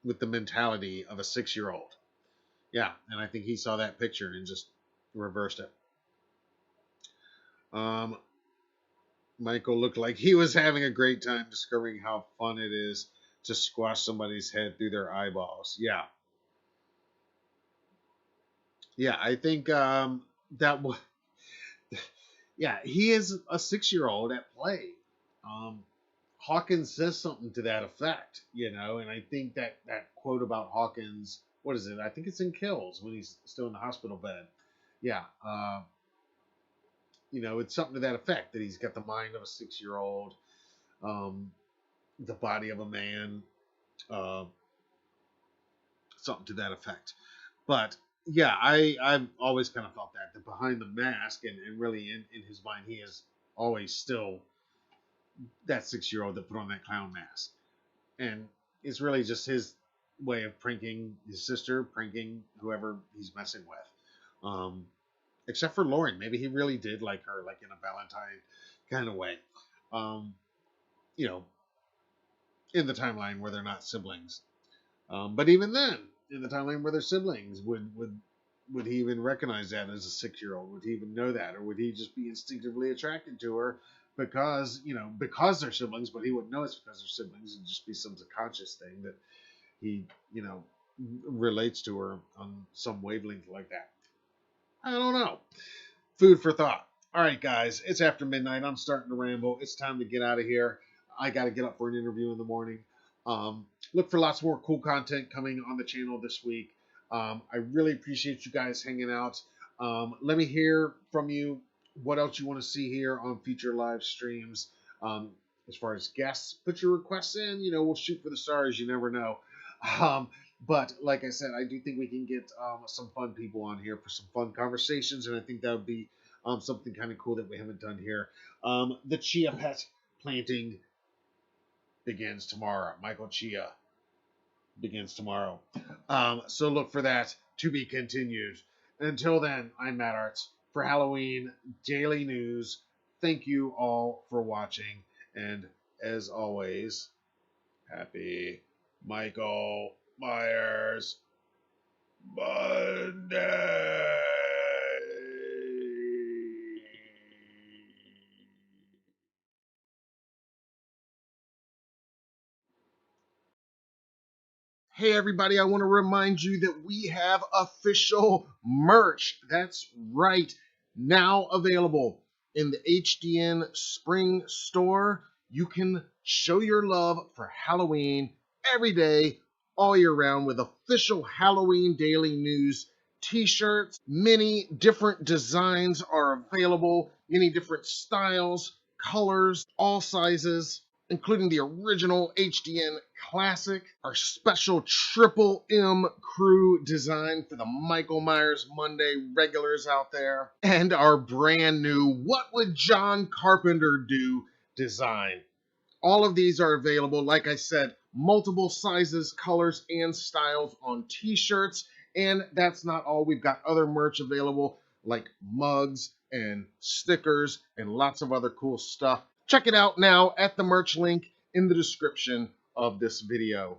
with the mentality of a 6-year-old. Yeah, and I think he saw that picture and just reversed it. Um, Michael looked like he was having a great time discovering how fun it is to squash somebody's head through their eyeballs. Yeah, yeah, I think that was. Yeah, he is a 6-year-old at play. Um, Hawkins says something to that effect, and I think that quote about Hawkins, what is it? I think it's in Kills when he's still in the hospital bed. Yeah, You know, it's something to that effect, that he's got the mind of a 6-year-old, the body of a man, uh, something to that effect. But yeah, I've always kind of felt that behind the mask, and really in his mind, he is always still that 6-year-old that put on that clown mask. And it's really just his way of pranking his sister, pranking whoever he's messing with. Except for Lauren, maybe he really did like her, like in a Valentine kind of way. Um, you know, in the timeline where they're not siblings. But even then, in the timeline where they're siblings, would he even recognize that as a 6-year-old? Would he even know that, or would he just be instinctively attracted to her because because they're siblings? But he wouldn't know it's because they're siblings. It'd just be some subconscious thing that he relates to her on some wavelength like that. I don't know. Food for thought. All right, guys, it's after midnight. I'm starting to ramble. It's time to get out of here. I got to get up for an interview in the morning. Look for lots more cool content coming on the channel this week. I really appreciate you guys hanging out. Let me hear from you what else you want to see here on future live streams. As far as guests, put your requests in. We'll shoot for the stars. You never know. But like I said, I do think we can get some fun people on here for some fun conversations, and I think that would be something kind of cool that we haven't done here. The chia pet planting begins tomorrow. Michael Chia begins tomorrow. So look for that to be continued. Until then, I'm Matt Arts for Halloween Daily News. Thank you all for watching, and as always, happy Michael Myers Monday. Hey, everybody, I want to remind you that we have official merch. That's right. Now available in the HDN Spring Store. You can show your love for Halloween every day, all year round, with official Halloween Daily News t-shirts. Many different designs are available, many different styles, colors, all sizes, including the original HDN Classic, our special Triple M Crew design for the Michael Myers Monday regulars out there, and our brand new What Would John Carpenter Do design. All of these are available, like I said, multiple sizes, colors, and styles on t-shirts. And that's not all. We've got other merch available, like mugs and stickers and lots of other cool stuff. Check it out now at the merch link in the description of this video.